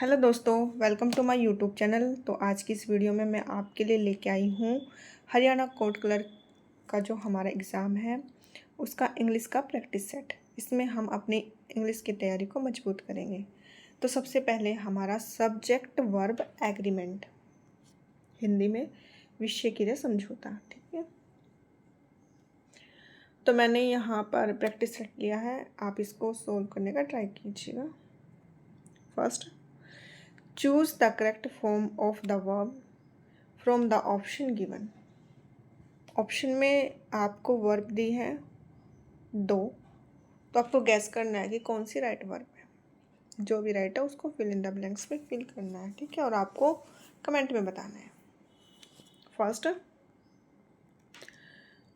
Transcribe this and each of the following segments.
Hello दोस्तों, welcome to my YouTube channel. तो आज की इस वीडियो में मैं आपके लिए लेके आई हूँ हरियाणा कोर्ट क्लर्क का जो हमारा एग्ज़ाम है उसका इंग्लिश का प्रैक्टिस सेट। इसमें हम अपनी इंग्लिश की तैयारी को मजबूत करेंगे। तो सबसे पहले हमारा सब्जेक्ट वर्ब एग्रीमेंट, हिंदी में विषय क्रिया समझौता। ठीक है, तो मैंने यहाँ पर प्रैक्टिस सेट लिया है, आप इसको सोल्व करने का ट्राई कीजिएगा। First, choose the correct form of the verb from the option given। Option में आपको वर्ब दी है दो, तो आपको गैस करना है कि कौन सी राइट वर्ब है। जो भी राइट है उसको फिल इन द ब्लैंक्स में फिल करना है। ठीक है, और आपको कमेंट में बताना है। First,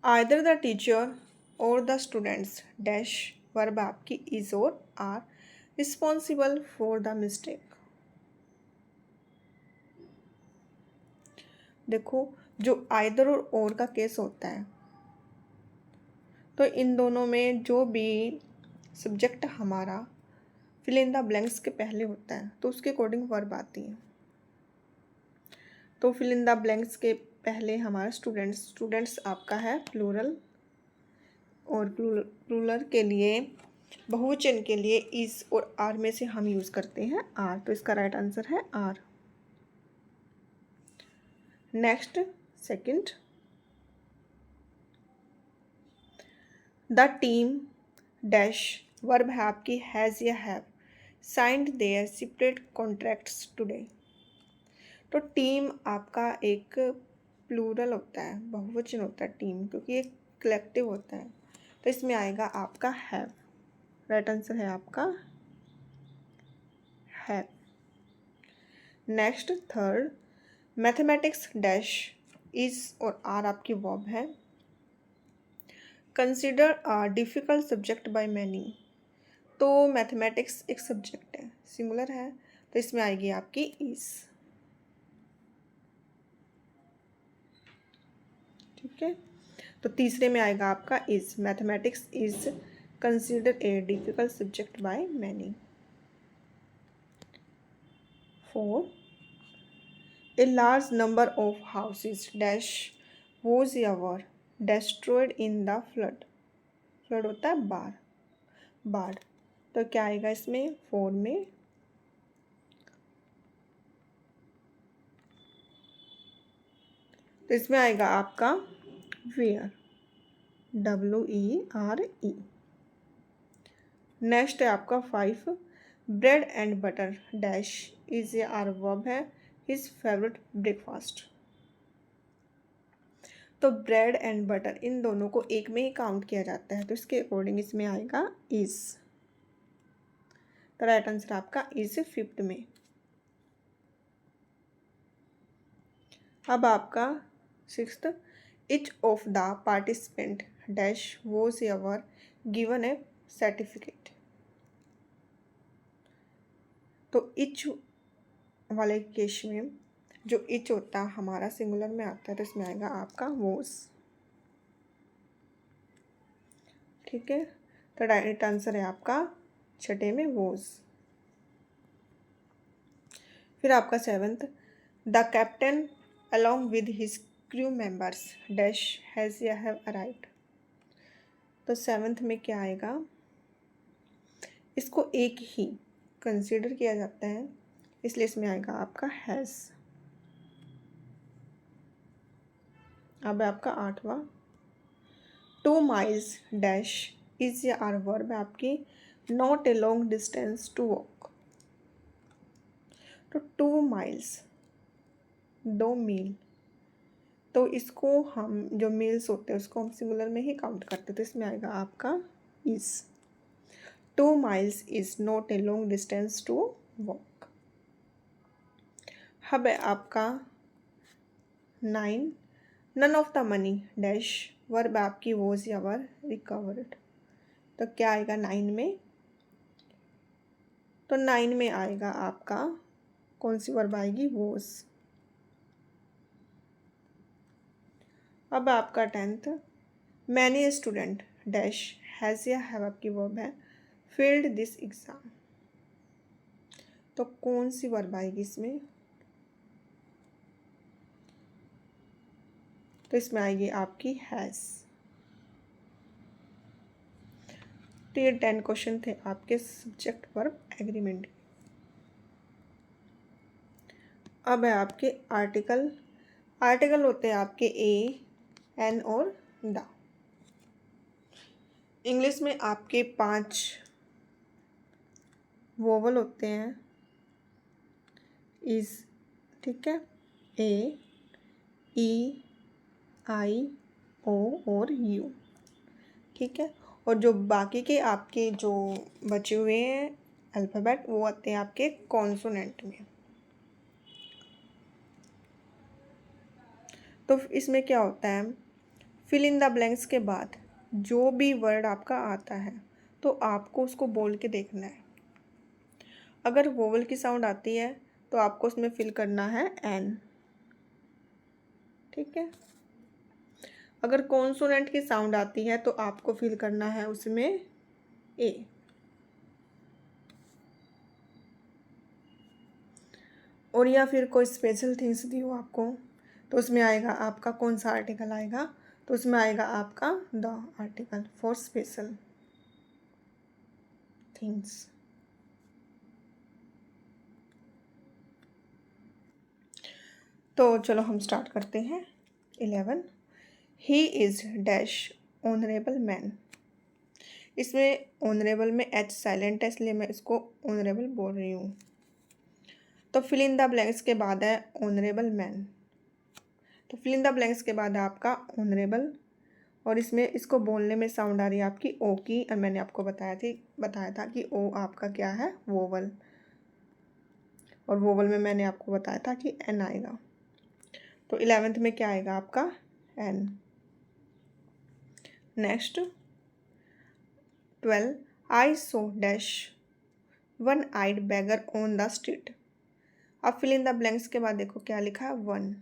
either the teacher or the students dash verb आपकी is or are responsible for the mistake. देखो, जो आइदर और का केस होता है तो इन दोनों में जो भी सब्जेक्ट हमारा फिल इन द ब्लैंक्स के पहले होता है तो उसके अकॉर्डिंग वर्ब आती है। तो फिल इन द ब्लैंक्स के पहले हमारा स्टूडेंट्स आपका है प्लूरल, और प्लूरल के लिए बहुवचन के लिए इज और आर में से हम यूज़ करते हैं आर, तो इसका राइट आंसर है are. Next, second, the team dash verb है आपकी हैज़ या have signed their separate contracts today. तो टीम आपका एक प्लूरल होता है, बहुवचन होता है टीम, क्योंकि एक कलेक्टिव होता है। तो इसमें आएगा आपका हैव, राइट आंसर है आपका have. Next, third, mathematics dash is or are आपकी वर्ब है consider a difficult subject by many. तो मैथमेटिक्स एक सब्जेक्ट है, सिंगुलर है, तो इसमें आएगी आपकी इज। ठीक है, तो तीसरे में आएगा आपका is, mathematics is consider a difficult subject by many. Four, a large number of houses dash was ever destroyed in the flood. Flood होता है बाढ़, बाढ़, तो क्या आएगा इसमें फोर में तो इसमें आएगा आपका वेयर, WERE। नेक्स्ट है आपका five, bread and butter dash is A R verb है हिज फेवरेट ब्रेकफास्ट। तो ब्रेड एंड बटर इन दोनों को एक में ही काउंट किया जाता है, तो इसके अकॉर्डिंग इसमें आएगा इज। तो राइट आंसर आपका इज फिफ्थ में। अब आपका sixth, each of the participant dash was ever given A certificate. तो इच वाले केस में जो इच होता है हमारा सिंगुलर में आता है, तो इसमें आएगा आपका वॉज। ठीक है, तो राइट आंसर है आपका छठे में वॉज। फिर आपका seventh, the captain along with his crew members dash has या हैव अराइव्ड। तो सेवंथ में क्या आएगा, इसको एक ही कंसीडर किया जाता है, इसलिए इसमें आएगा आपका हैज़। अब आपका आठवां, 2 miles डैश इज या आर वर्ब है आपकी not a long distance to walk. तो 2 miles 2 मील, तो इसको हम जो मील्स होते हैं उसको हम सिंगुलर में ही काउंट करते हैं, तो इसमें आएगा आपका is. 2 miles is not a long distance to walk. अब है आपका 9, none of the money dash verb आपकी वॉज या वर रिकवर्ड। तो क्या आएगा 9 में, तो 9 में आएगा आपका कौन सी वर्ब आएगी, वॉज। अब आपका 10th, many student dash has या हैव आपकी वर्ब है फील्ड दिस एग्ज़ाम। तो कौन सी वर्ब आएगी इसमें? तो इसमें आएगी आपकी हैज़। तो ये 10 क्वेश्चन थे आपके सब्जेक्ट वर्ब एग्रीमेंट। अब है आपके आर्टिकल। आर्टिकल होते हैं आपके ए, एन और द। इंग्लिश में आपके 5 वोवल होते हैं, इज, ठीक है, ए, ई, आई, ओ और यू, ठीक है। और जो बाकी के आपके जो बचे हुए हैं अल्फ़ाबेट वो आते हैं आपके कॉन्सोनेंट में। तो इसमें क्या होता है, फिल इन द ब्लैंक्स के बाद जो भी वर्ड आपका आता है तो आपको उसको बोल के देखना है। अगर वोवल की साउंड आती है तो आपको उसमें फिल करना है एन, ठीक है। अगर कॉन्सोनेंट की साउंड आती है तो आपको फिल करना है उसमें ए। और या फिर कोई स्पेशल थिंग्स दी हो आपको तो उसमें आएगा आपका कौन सा आर्टिकल आएगा, तो उसमें आएगा आपका the article for special things. तो चलो हम स्टार्ट करते हैं। 11, he is dash honourable man. इसमें ऑनरेबल में एच साइलेंट है इसलिए मैं इसको ऑनरेबल बोल रही हूँ। तो फिल इन द ब्लैंक्स के बाद है ऑनरेबल मैन। तो फिल इन द ब्लैंक्स के बाद है आपका ऑनरेबल, और इसमें इसको बोलने में साउंड आ रही है आपकी ओ की, और मैंने आपको बताया था कि ओ आपका क्या है, वोवल, और वोवल में मैंने आपको बताया था कि एन आएगा। तो 11th में क्या आएगा आपका an. Next 12, I saw dash one eyed beggar on the street. अब फिल इन द ब्लैंक्स के बाद देखो क्या लिखा है, वन।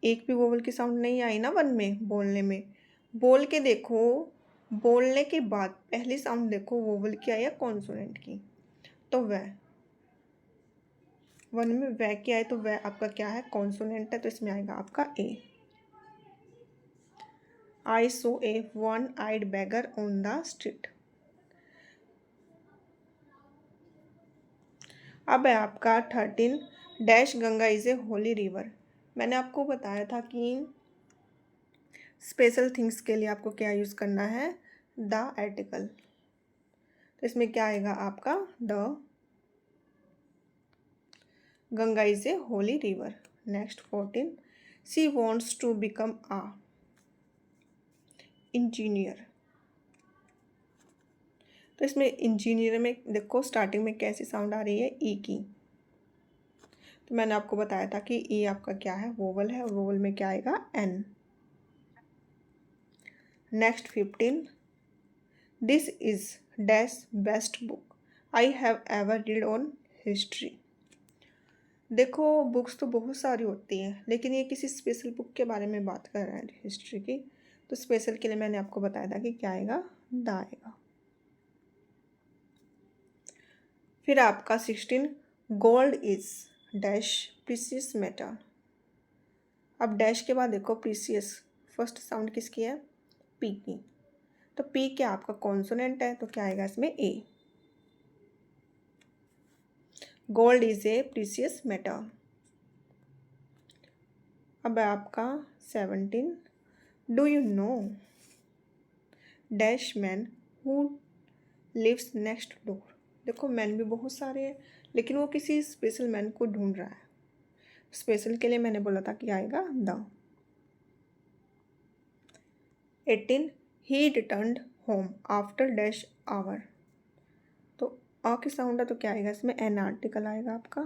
एक भी वोवल की साउंड नहीं आई ना वन में बोलने में। बोल के देखो, बोलने के बाद पहली साउंड देखो वोवल की आई है कॉन्सोनेंट की, तो वह वन में वह क्या है, तो वह आपका क्या है, कॉन्सोनेंट है, तो इसमें आएगा आपका a. I saw a one eyed beggar on the street. अब है आपका 13, dash Ganga is a holy river. मैंने आपको बताया था कि स्पेशल थिंग्स के लिए आपको क्या यूज़ करना है, द आर्टिकल। तो इसमें क्या आएगा आपका the Ganga is a holy river. Next 14, she wants to become a engineer. तो इसमें इंजीनियर में देखो स्टार्टिंग में कैसी साउंड आ रही है, ई की। तो मैंने आपको बताया था कि ई आपका क्या है, वोवल है, और वोवल में क्या आएगा, an. Next 15, this is dash best book I have ever read on history. देखो बुक्स तो बहुत सारी होती हैं लेकिन ये किसी स्पेशल बुक के बारे में बात कर रहा है हिस्ट्री की, तो स्पेशल के लिए मैंने आपको बताया था कि क्या आएगा, द आएगा। फिर आपका 16, gold is dash precious metal. अब डैश के बाद देखो प्रीसियस, फर्स्ट साउंड किसकी है, पी की। तो पी क्या आपका कॉन्सोनेंट है, तो क्या आएगा इसमें a. Gold is a precious metal. अब आपका 17, do you know dash man who lives next door. देखो मैन भी बहुत सारे हैं लेकिन वो किसी स्पेशल मैन को ढूंढ रहा है। स्पेशल के लिए मैंने बोला था कि आएगा the. 18, he returned home after dash hour. तो आ की साउंड है तो क्या आएगा इसमें, एन आर्टिकल आएगा आपका।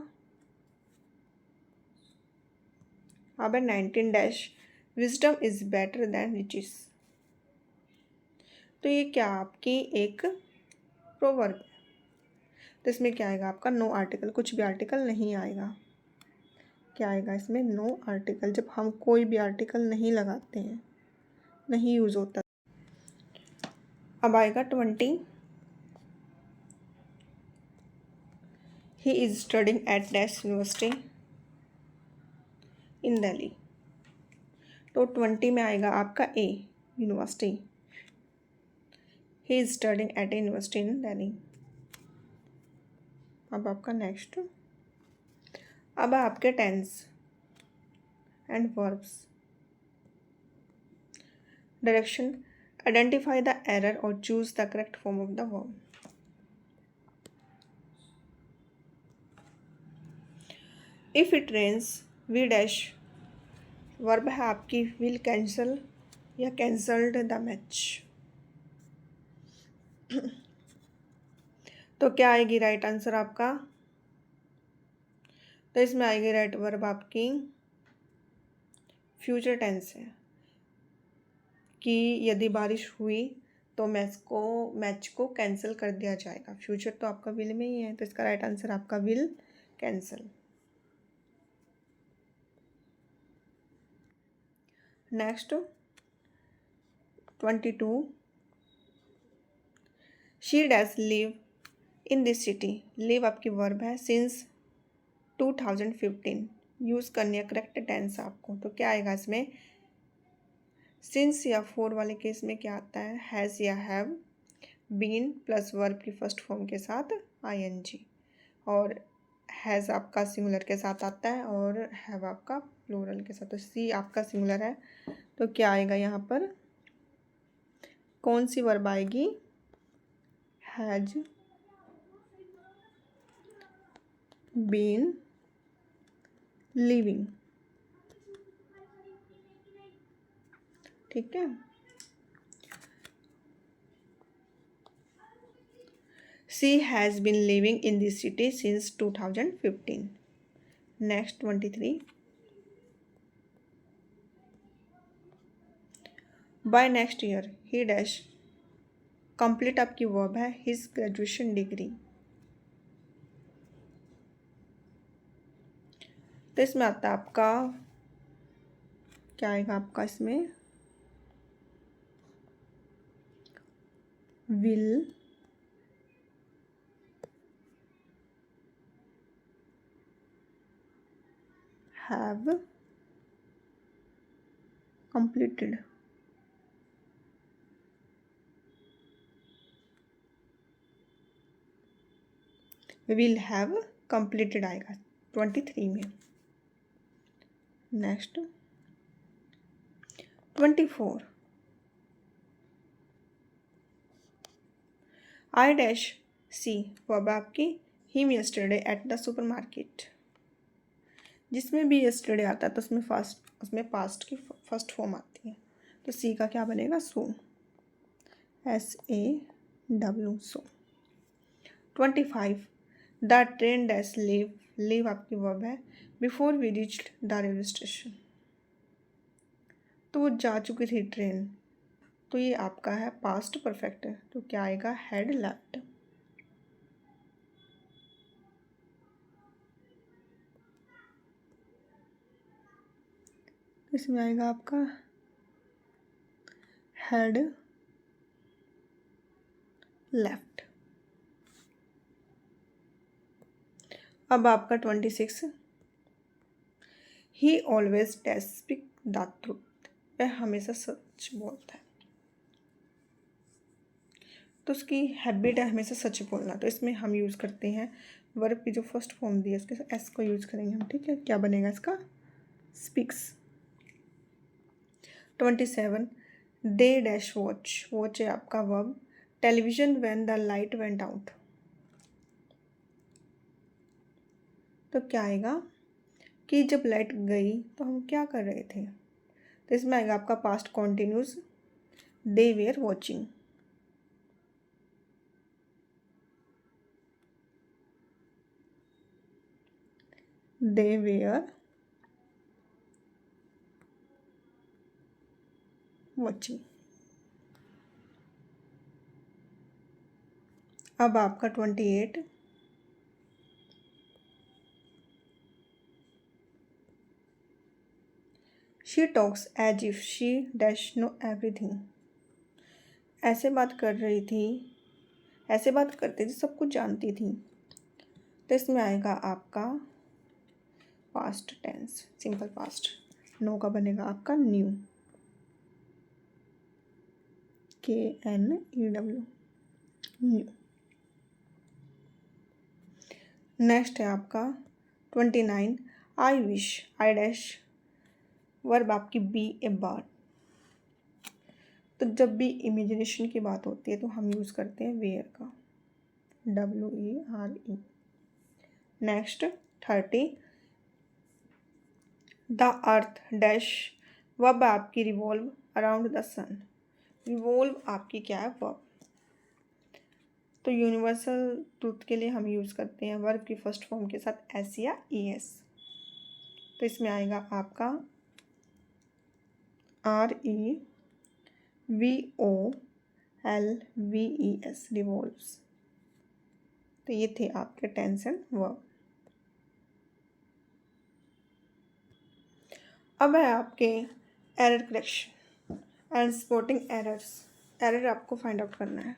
अब 19, dash wisdom is better than riches. तो ये क्या आपकी एक प्रोवर्ब है, तो इसमें क्या आएगा आपका, नो आर्टिकल, कुछ भी आर्टिकल नहीं आएगा। क्या आएगा इसमें, नो आर्टिकल। जब हम कोई भी आर्टिकल नहीं लगाते हैं, नहीं यूज़ होता। अब आएगा 20, he is studying at dash university in Delhi. तो 20 में आएगा आपका a, university. He is studying at a university in Delhi. अब आपका नेक्स्ट, अब आपके tense and verbs. Direction, identify the error और choose the correct form of the verb. If it rains we dash, verb है आपकी विल कैंसल या cancelled the match. तो क्या आएगी राइट आंसर आपका? तो इसमें आएगी राइट वर्ब आपकी फ्यूचर टेंस है कि यदि बारिश हुई तो मैच को कैंसिल कर दिया जाएगा। फ्यूचर तो आपका विल में ही है, तो इसका राइट आंसर आपका will cancel. Next 22, she dash live in this city. Live आपकी वर्ब है सिंस 2015। यूज़ करनी है करेक्ट टेंस आपको। तो क्या आएगा इसमें? सिंस या फोर वाले केस में क्या आता है? हैज़ या हैव, बीन प्लस वर्ब की फर्स्ट फॉर्म के साथ ing, और हैज़ आपका सिंगुलर के साथ आता है और हैव आपका प्लूरल के साथ। तो सी आपका सिंगुलर है, तो क्या आएगा यहाँ पर? कौन सी वर्ब आएगी? Has been living. ठीक है, she has been living in this city since 2015। Next 23, by next year he dash, complete आपकी वर्ब है हिज ग्रेजुएशन डिग्री। तो इसमें आता है आपका, क्या आएगा आपका इसमें? Will have completed. Will have completed आएगा 23 में। Next 24, I dash see, verb आपकी him yesterday at the supermarket. जिसमें भी यस्टरडे आता है तो उसमें पास्ट की फर्स्ट फॉर्म आती है। तो सी का क्या बनेगा? Saw, SAW, saw. 25, the train dash leave, leave आपकी वर्ब है before we reached the railway station. तो वो जा चुकी थी ट्रेन, तो ये आपका है पास्ट परफेक्ट है। तो क्या आएगा? Had left. इसमें आएगा आपका हैड लेफ्ट। अब आपका 26, ही always dash speak the truth, वह हमेशा सच बोलता है। तो उसकी हैबिट है हमेशा सच बोलना। तो इसमें हम यूज़ करते हैं वर्ब की जो फर्स्ट फॉर्म दी है उसके साथ एस को यूज़ करेंगे हम। ठीक है, क्या बनेगा इसका? Speaks. 27, they dash watch, watch है आपका verb television when the light went out. तो क्या आएगा कि जब लाइट गई तो हम क्या कर रहे थे? तो इसमें आएगा आपका past continuous, they were watching. They were watching. अब आपका 28, she talks as if she dash know everything. ऐसे बात करती थी सब कुछ जानती थी। तो इसमें आएगा आपका past tense, simple past. Know का बनेगा आपका न्यू, KNEW, न्यू। नेक्स्ट है आपका 29, I wish, I dash, verb आपकी बी ए बर्ड। तो जब भी इमेजिनेशन की बात होती है तो हम यूज़ करते हैं वेयर का, WERE। Next 30, the earth dash, verb आपकी revolve around the sun. Revolve आपकी क्या है, वर्ब। तो यूनिवर्सल ट्रूथ के लिए हम यूज़ करते हैं वर्ब की फर्स्ट फॉर्म के साथ एस या ES। तो इसमें आएगा आपका REVOLVES, रिवॉल्व्स। तो ये थे आपके टेंस एंड वर्ब। अब है आपके error correction and spotting errors. Error आपको फाइंड आउट करना है।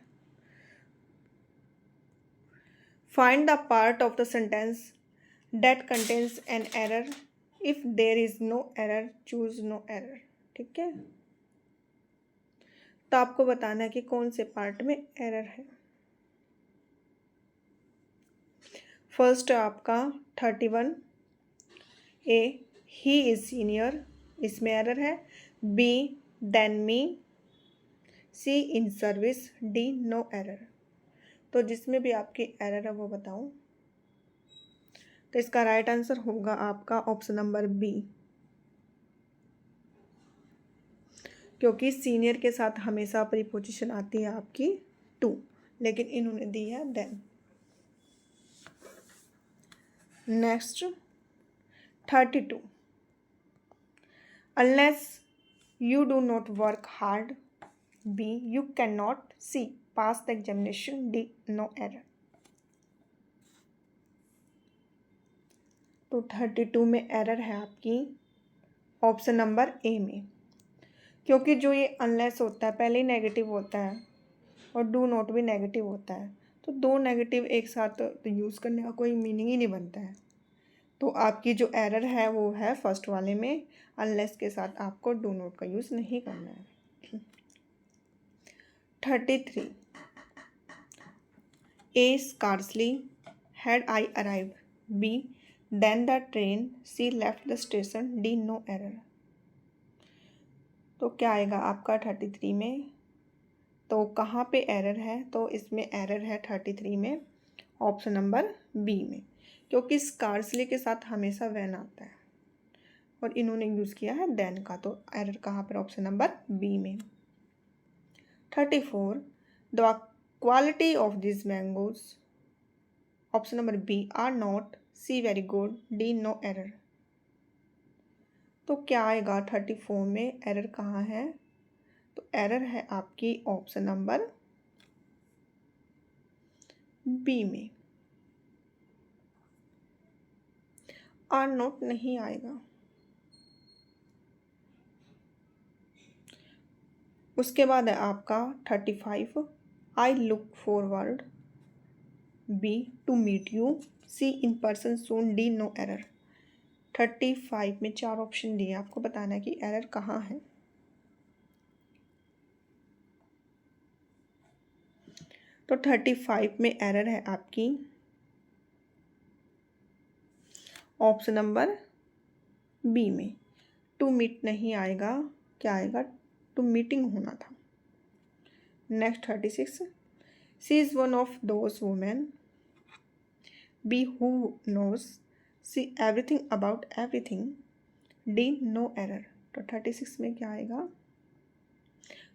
Find the part of the sentence that contains an error, if there is no error choose no error. ठीक है, तो आपको बताना है कि कौन से पार्ट में एरर है। फर्स्ट आपका 31, ए ही इज सीनियर, इसमें एरर है। B than me, C in service, D no error. तो जिसमें भी आपकी एरर है वो बताऊं। तो इसका राइट आंसर होगा आपका ऑप्शन नंबर बी, क्योंकि सीनियर के साथ हमेशा प्रीपोजिशन आती है आपकी टू, लेकिन इन्होंने दी है than. Next 32, unless you do not work hard, B you can not, C pass the examination, D no error. तो 32 में एरर है आपकी ऑप्शन नंबर ए में, क्योंकि जो ये अनलेस होता है पहले ही नेगेटिव होता है और डू नॉट भी नेगेटिव होता है, तो दो नेगेटिव एक साथ तो यूज़ करने का कोई मीनिंग ही नहीं बनता है। तो आपकी जो एरर है वो है फर्स्ट वाले में, अनलेस के साथ आपको डू नॉट का यूज़ नहीं करना है। 33, A scarcely had I arrived, B than the train, C left the station, D no error. तो क्या आएगा आपका 33 में, तो कहाँ पे एरर है, तो इसमें एरर है 33 में ऑप्शन नंबर बी में, क्योंकि स्कार्सली के साथ हमेशा वैन आता है और इन्होंने यूज़ किया है देन का, तो एरर कहाँ पर, ऑप्शन नंबर बी में। 34, the quality of this mangoes, option number B are not, C very good, D no error. तो क्या आएगा 34 में, एरर कहाँ है, तो एरर है आपकी ऑप्शन नंबर बी में, आर नॉट नहीं आएगा। उसके बाद है आपका 35, I look forward, B to meet you, C in person soon, D no error. 35 में 4 ऑप्शन दिए, आपको बताना है कि एरर कहाँ है। तो 35 में एरर है आपकी ऑप्शन नंबर बी में, टू मीट नहीं आएगा, क्या आएगा, टू मीटिंग होना था। Next 36, C is one of those women, B who knows, C everything about everything, D no error. तो 36 में क्या आएगा,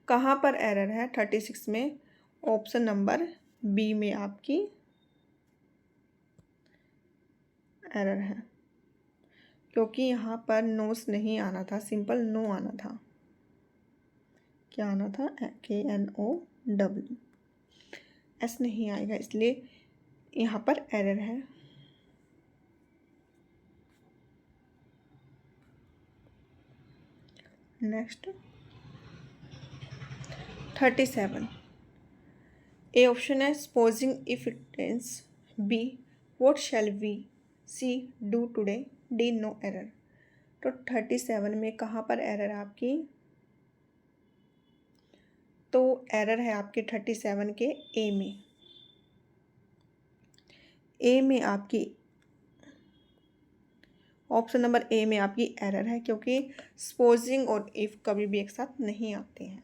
कहाँ पर एरर है 36 में, ऑप्शन नंबर बी में आपकी एरर है, क्योंकि यहाँ पर नोस नहीं आना था, सिंपल नो आना था। क्या आना था, KNOW, एस नहीं आएगा, इसलिए यहाँ पर एरर है। नेक्स्ट 37, ए ऑप्शन है supposing if it rains, B what shall we C do today? D no error. तो 37 में कहाँ पर एरर है आपकी? तो एरर है आपके 37 के ए में। ए में आपकी ऑप्शन नंबर ए में आपकी एरर है, क्योंकि सपोजिंग और इफ़ कभी भी एक साथ नहीं आते हैं।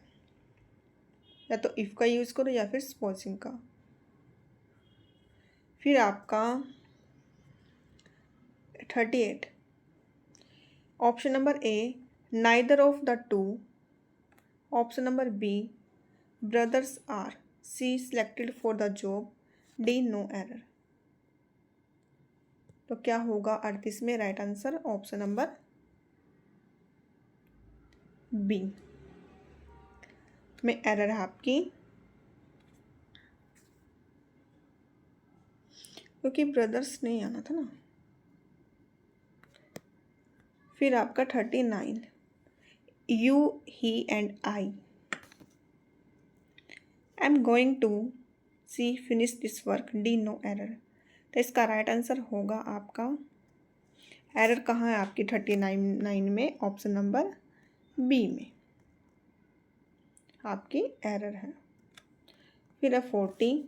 या तो इफ़ का यूज़ करो या फिर सपोजिंग का। फिर आपका 38 option number A neither of the two, option number B brothers are, C selected for the job, D no error. तो क्या होगा 38 में? Right answer option number B में एरर है आपकी, क्योंकि ब्रदर्स नहीं आना था ना। फिर आपका 39 you he and I am going to C finish this work, D no error. तो इसका राइट आंसर होगा आपका, एरर कहाँ है आपकी 39 में? ऑप्शन नंबर बी में आपकी एरर है। फिर है 40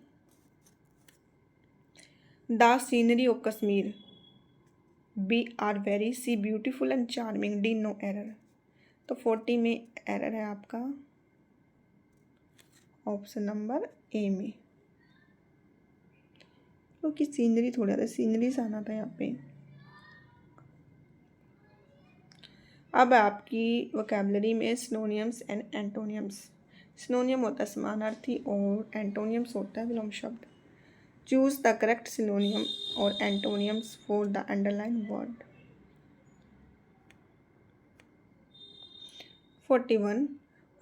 the scenery of Kashmir B are very C beautiful and charming, D no error. तो 40 में एरर है आपका ऑप्शन नंबर ए में, क्योंकि सीनरी थोड़ा था, सीनरी से आना था यहाँ पे। अब आपकी वोकैबुलरी में सिनोनियम्स एंड एंटोनियम्स। सिनोनियम होता है समानार्थी और एंटोनियम्स होता है विलोम शब्द। चूज द करेक्ट सिनोनियम और एंटोनियम्स for the underline word. 41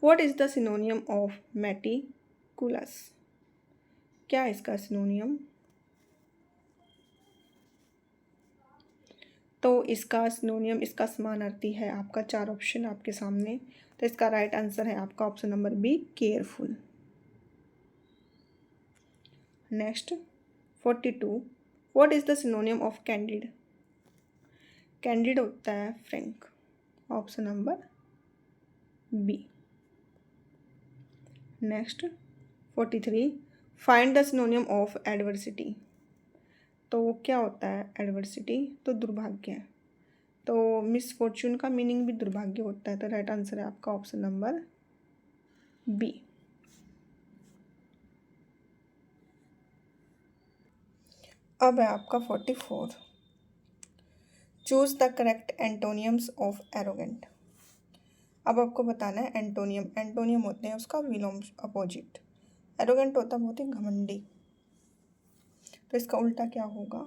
what is the synonym of meticulous? क्या है इसका सिनोनियम? तो इसका सिनोनियम, इसका समानार्थी है आपका, 4 ऑप्शन आपके सामने। तो इसका राइट आंसर है आपका option number B careful. Next 42 what is the synonym of candid? Candid होता है frank, option number B. Next 43 find the synonym of adversity. तो क्या होता है एडवर्सिटी? तो दुर्भाग्य। तो मिसफॉर्चून का मीनिंग भी दुर्भाग्य होता है। तो राइट आंसर है आपका ऑप्शन नंबर बी। अब है आपका 44 choose the correct एंटोनियम्स of arrogant. अब आपको बताना है एंटोनियम। एंटोनियम होते हैं उसका विलोम अपोजिट। एरोगेंट होता है बहुत ही घमंडी, तो इसका उल्टा क्या होगा?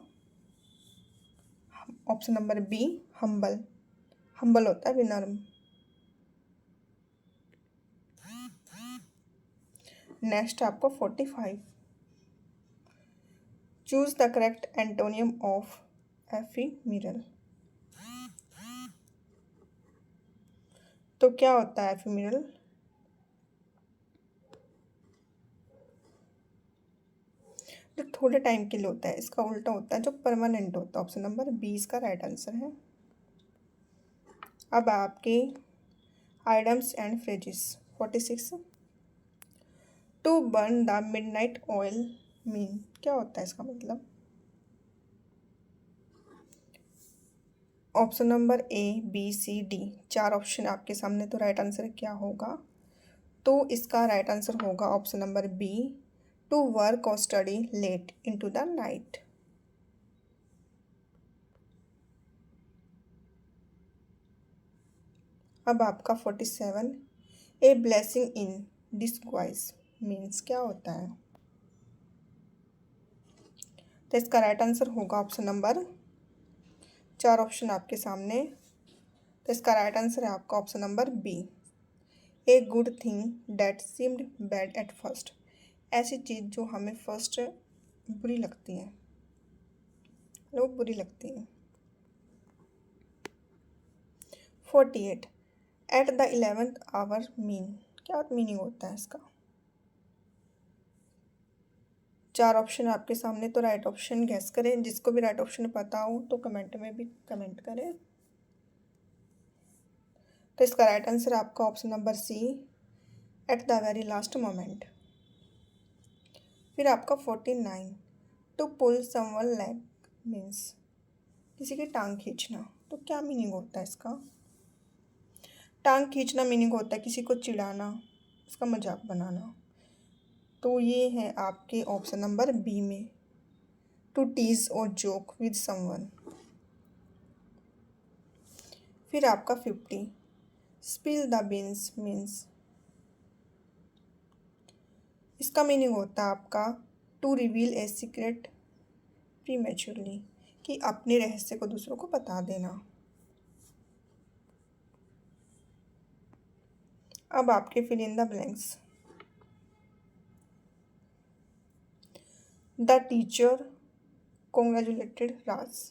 Option number B humble. Humble होता है विनम्र। नेक्स्ट आपको 45 choose the correct antonym of ephemeral. तो क्या होता है एफिमिरल? जो थोड़े टाइम के लिए होता है। इसका उल्टा होता है जो परमानेंट होता है। ऑप्शन नंबर बी इसका राइट आंसर है। अब आपके idioms and phrases 46 to burn the midnight oil mean, क्या होता है इसका मतलब? Option number A B C D, 4 option आपके सामने। तो राइट आंसर क्या होगा? तो इसका राइट आंसर होगा option number B to work और study late into the night. अब आपका 47 ए ब्लेसिंग इन डिस्ग्वाइज मीन्स, क्या होता है? तो इसका राइट आंसर होगा ऑप्शन नंबर, 4 ऑप्शन आपके सामने। तो इसका राइट आंसर है आपका option number B A good thing that seemed bad at first. ऐसी चीज़ जो हमें फर्स्ट बुरी लगती है, लोग बुरी लगती है। 48 at the 11th hour mean, क्या मीनिंग होता है इसका? 4 ऑप्शन आपके सामने, तो राइट ऑप्शन गैस करें। जिसको भी राइट ऑप्शन पता हो तो कमेंट में भी कमेंट करें। तो इसका राइट आंसर आपका option number C, at the very last moment. फिर आपका 49, to pull someone leg means किसी की टांग खींचना। तो क्या मीनिंग होता है इसका? टांग खींचना मीनिंग होता है किसी को चिढ़ाना, उसका मजाक बनाना। तो ये है आपके ऑप्शन नंबर बी में, टू टीज और जोक विद समवन। फिर आपका 50, स्पिल द बीन्स मीन्स इसका मीनिंग होता है आपका to reveal a secret prematurely, कि अपने रहस्य को दूसरों को बता देना। अब आपके fill in the blanks. The teacher congratulated Raj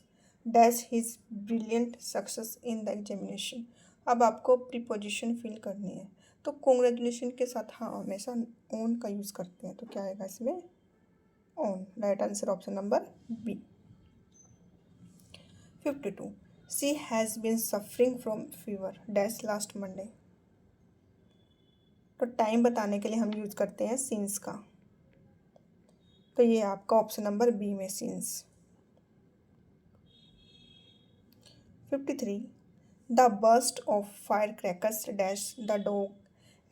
dash his brilliant success in the examination। अब आपको प्रीपोजिशन फिल करनी है। तो कॉन्ग्रेचुलेशन के साथ हाँ हमेशा ऑन का यूज़ करते हैं, तो क्या आएगा इसमें? On. Right answer option number B. 52, she has been suffering from fever dash last Monday. तो टाइम बताने के लिए हम यूज़ करते हैं सिंस का, तो ये आपका ऑप्शन नंबर बी में since. 53, the burst of firecrackers dashed the dog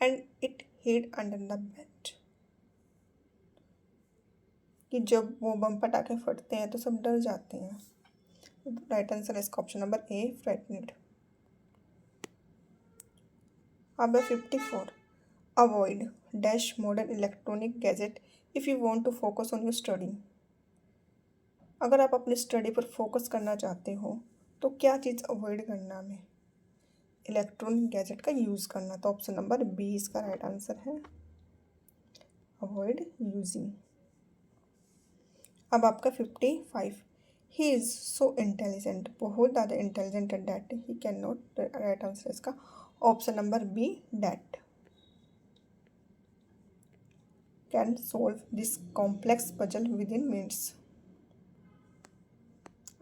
and it hid under the bed। कि जब वो बम पटाखे फटते हैं तो सब डर जाते हैं। राइट आंसर है इसका ऑप्शन नंबर ए, फ्राइटनेड। अब है 54, avoid dash modern electronic gadget if you want to focus on your study. अगर आप अपनी स्टडी पर फोकस करना चाहते हो तो क्या चीज़ अवॉइड करना हमें? इलेक्ट्रॉनिक गैजेट का यूज़ करना। तो ऑप्शन नंबर बी इसका राइट आंसर है, अवॉइड यूजिंग। अब आपका 55, ही इज़ सो इंटेलिजेंट, बहुत ज़्यादा इंटेलिजेंट है that he can not. Right answer इसका option number B, that can solve this complex puzzle within minutes.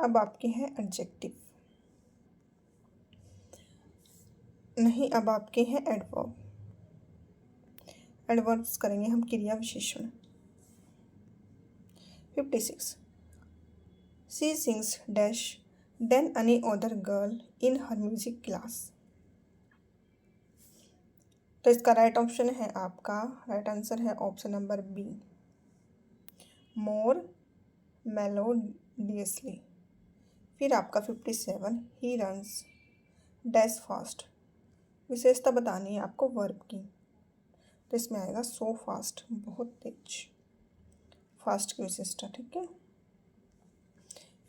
अब आपके हैं एडजेक्टिव, नहीं अब आपके हैं एडवर्ब। एडवर्ब्स करेंगे हम क्रिया विशेषण। 56, she sings dash than any other girl in her music class. तो इसका राइट ऑप्शन है आपका, राइट आंसर है option number B, more melodiously. फिर आपका 57, ही रन्स डैश फास्ट। विशेषता बतानी है आपको वर्ब की, तो इसमें आएगा सो फास्ट, बहुत तेज, फास्ट की विशेषता। ठीक है।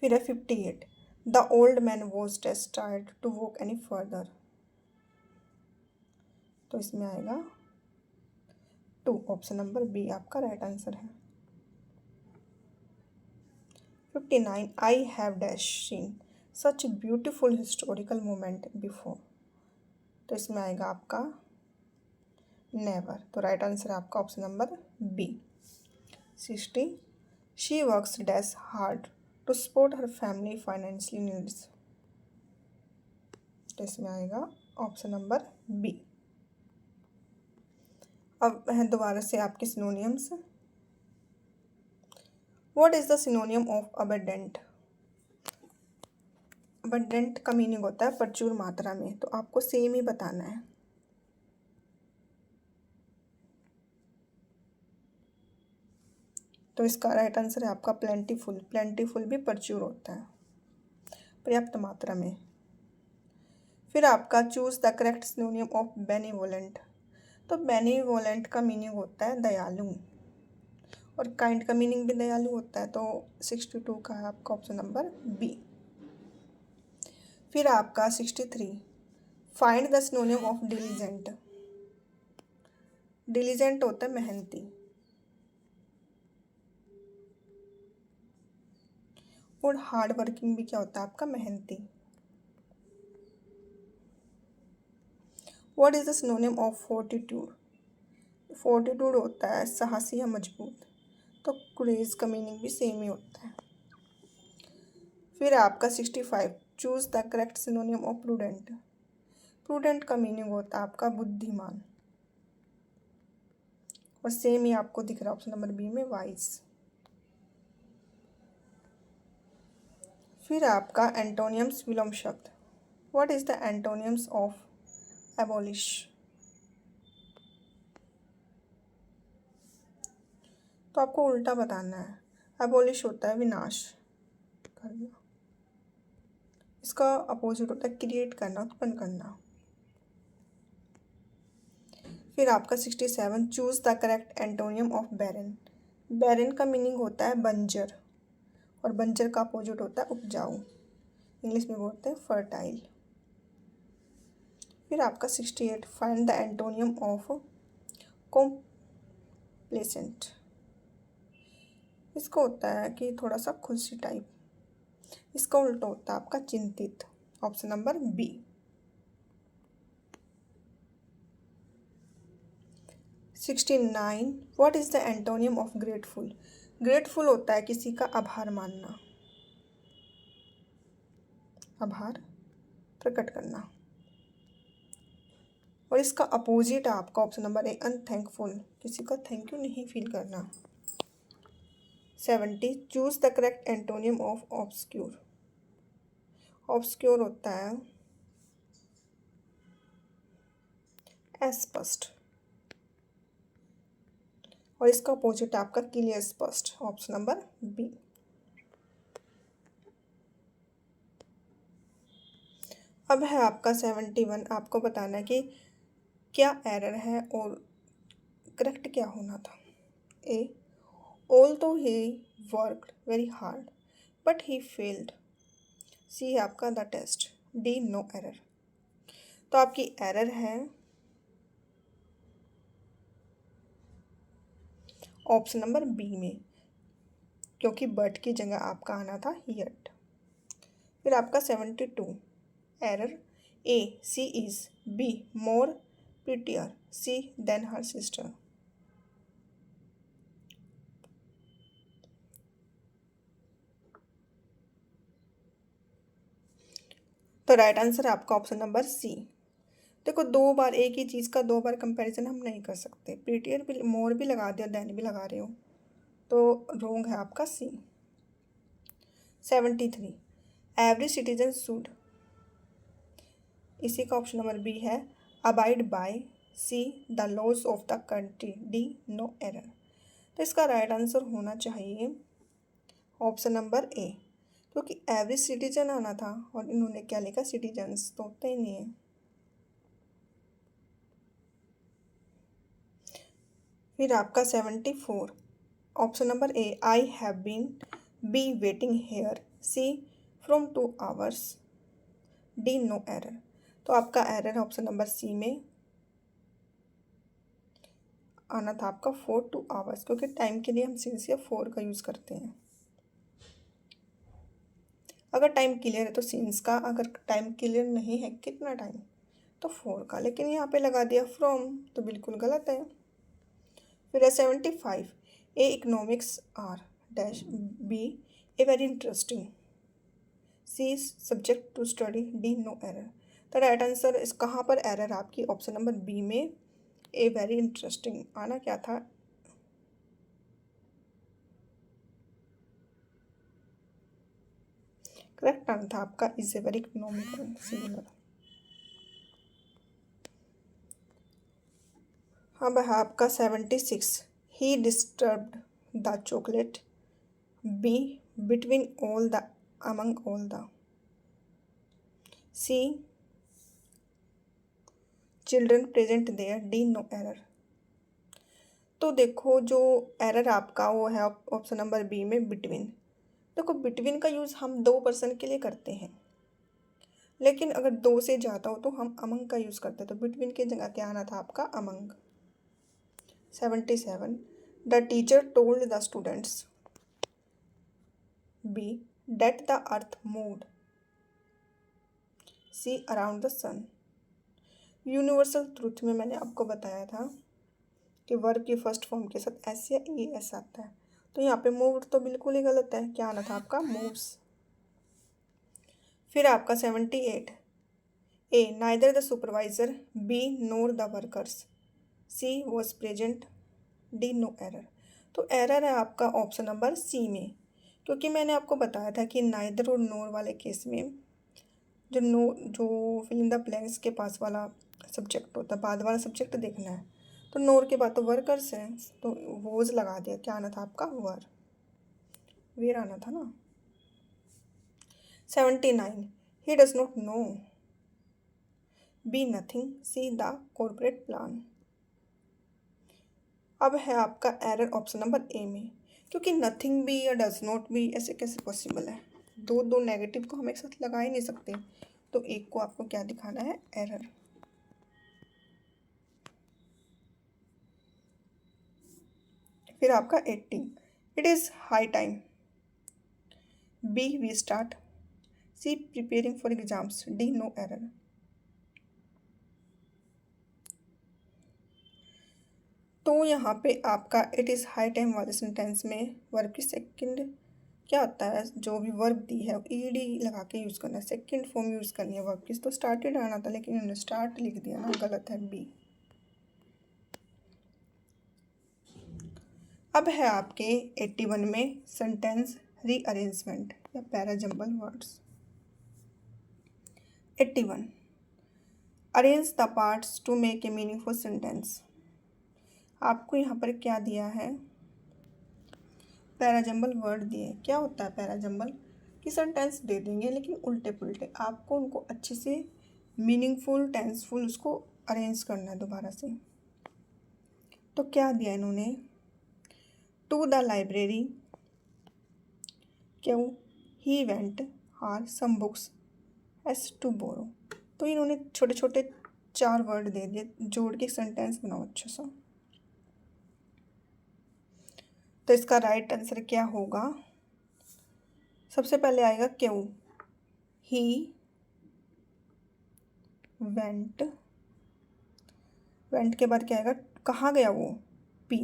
फिर है 58, the old man was dash tired to walk any further. तो इसमें आएगा 2, ऑप्शन नंबर बी आपका राइट आंसर है। 59, I have dash seen such beautiful historical moment before. तो इसमें आएगा आपका नेवर। तो राइट आंसर है आपका option number B. 60, she works dash hard to support her family financially needs. तो इसमें आएगा ऑप्शन नंबर बी। अब है दोबारा से आपके synonyms. What is the synonym of abundant? Abundant का मीनिंग होता है प्रचुर मात्रा में, तो आपको सेम ही बताना है। तो इसका राइट आंसर है आपका प्लेंटीफुल। प्लेंटीफुल भी प्रचुर होता है, पर्याप्त मात्रा में। फिर आपका choose the correct synonym of benevolent. तो बेनिवोलेंट का मीनिंग होता है दयालु, और काइंड का मीनिंग भी दयालु होता है। तो 62 का है आपका ऑप्शन नंबर बी। फिर आपका 63, find the synonym of diligent. Diligent होता है मेहनती, और हार्ड वर्किंग भी क्या होता है आपका मेहनती। What is the synonym of fortitude? Fortitude होता है साहसी या मजबूत। तो क्रेज का मीनिंग भी सेम ही होता है। फिर आपका 65, choose the correct synonym of prudent. Prudent का मीनिंग होता है आपका बुद्धिमान, और सेम ही आपको दिख रहा है ऑप्शन नंबर बी में वाइज। फिर आपका एंटोनियम्स विलोम शब्द। What is the एंटोनियम्स of abolish? तो आपको उल्टा बताना है। एबॉलिश होता है विनाश करना, इसका अपोजिट होता है क्रिएट करना, उत्पन्न करना। फिर आपका 67, choose the correct antonym of barren. Barren का मीनिंग होता है बंजर, और बंजर का अपोजिट होता है उपजाऊ, इंग्लिश में बोलते हैं फर्टाइल। फिर आपका 68, find the antonym of complacent. इसको होता है कि थोड़ा सा खुशी टाइप, इसका उल्टा होता है आपका चिंतित, option number B. 69, what is the antonym of grateful? Grateful होता है किसी का आभार मानना, आभार प्रकट करना, और इसका अपोजिट है आपका ऑप्शन नंबर ए अनथैंकफुल, किसी का थैंक यू नहीं फील करना। 70, choose the correct antonym of obscure. Obscure होता है अस्पष्ट, और इसका अपोजिट है आपका क्लियर स्पष्ट, ऑप्शन नंबर बी। अब है आपका 71, आपको बताना है कि क्या एरर है और करेक्ट क्या होना था। A, although he worked very hard but he failed. C है आपका the test. D, no error. तो आपकी एरर है ऑप्शन नंबर बी में, क्योंकि बट की जगह आपका आना था यट। फिर आपका 72, error A, C is, B, more prettier, C than her sister. तो राइट आंसर आपका ऑप्शन नंबर सी। देखो, दो बार एक ही चीज़ का दो बार कंपैरिजन हम नहीं कर सकते। प्रीटियर भी, मोर भी लगा दिया, देन भी लगा रहे हो, तो रोंग है आपका सी। 73, एवरी सिटीजन शुड, इसी का ऑप्शन नंबर बी है abide by, C the laws of the country, D no error. तो इसका राइट आंसर होना चाहिए ऑप्शन नंबर ए, क्योंकि एवरी सिटीजन आना था और इन्होंने क्या लिखा, सिटीजन्स, तो होता ही नहीं है। फिर आपका 74, option number A, I have been, B waiting here, C from 2 hours, D no error. तो आपका एरर ऑप्शन नंबर सी में आना था आपका 4 to hours, क्योंकि टाइम के लिए हम सिंस या 4 का यूज़ करते हैं। अगर टाइम क्लियर है तो सिंस का, अगर टाइम क्लियर नहीं है कितना टाइम, तो 4 का, लेकिन यहाँ पे लगा दिया फ्रॉम, तो बिल्कुल गलत है। फिर है 75, A economics are dash, B a very interesting, C subject to study, D no error. तो राइट आंसर इस कहाँ पर एरर आपकी ऑप्शन नंबर बी में, ए वेरी इंटरेस्टिंग आना क्या था, करेक्ट आंसर था आपका is a very economical singular. अब है आपका 76, he disturbed the chocolate, B between all the, among all the, C children present there, D no error. तो देखो, जो एरर आपका वो है ऑप्शन नंबर बी में बिटवीन। देखो, बिटवीन का यूज़ हम 2 पर्सन के लिए करते हैं, लेकिन अगर 2 से ज़्यादा हो तो हम अमंग का यूज़ करते हैं, तो बिटवीन की जगह क्या आना था आपका among. 77, the teacher told the students, B that the earth moved, C around the sun. Universal truth में मैंने आपको बताया था कि वर्ब की फर्स्ट फॉर्म के साथ एस या ई एस आता है, तो यहाँ पे मूव तो बिल्कुल ही गलत है, क्या आना था आपका मूव्स। फिर आपका 78, A neither the supervisor, B nor the workers, C was present, D no error. तो एरर है आपका ऑप्शन नंबर सी में, क्योंकि मैंने आपको बताया था कि नाइदर और नोर वाले केस में जो फिल इन द ब्लैंक्स के पास वाला सब्जेक्ट होता है, बाद वाला सब्जेक्ट देखना है। तो नोर के बाद तो वर्कर्स हैं, तो वोज लगा दिया, क्या आना था आपका वेर आना था ना। 79, he does not know, be nothing, see the corporate plan. अब है आपका एरर ऑप्शन नंबर ए में, क्योंकि नथिंग भी या डज नॉट भी ऐसे कैसे पॉसिबल है, दो दो नेगेटिव को हम एक साथ लगा ही नहीं सकते। तो एक को आपको क्या दिखाना है, एरर। फिर आपका 80, it is high time, B we start, C preparing for exams, D no error. तो यहाँ पे आपका इट इज़ हाई टाइम वाले सेंटेंस में वर्ब की सेकंड क्या होता है, जो भी वर्ब दी है ईडी लगा के यूज़ करना है, सेकंड फॉर्म यूज़ करनी है वर्ब की। तो स्टार्टेड आना था, लेकिन इन्होंने स्टार्ट लिख दिया ना, गलत है बी। अब है आपके 81 में सेंटेंस रीअरेंजमेंट या parajumbled words. 81, arrange the parts to make a meaningful sentence. आपको यहाँ पर क्या दिया है, पैराजम्बल वर्ड दिए। क्या होता है पैराजम्बल, कि सेंटेंस दे देंगे लेकिन उल्टे पुल्टे, आपको उनको अच्छे से मीनिंगफुल टेंसफुल उसको अरेंज करना है दोबारा से। तो क्या दिया इन्होंने, to the library, Q, he went, R some books S to borrow. तो इन्होंने छोटे छोटे 4 वर्ड दे दिए, जोड़ के सेंटेंस बनाओ अच्छा सा। तो इसका राइट आंसर क्या होगा, सबसे पहले आएगा क्यों, ही वेंट, वेंट के बाद क्या आएगा, कहाँ गया वो, पी,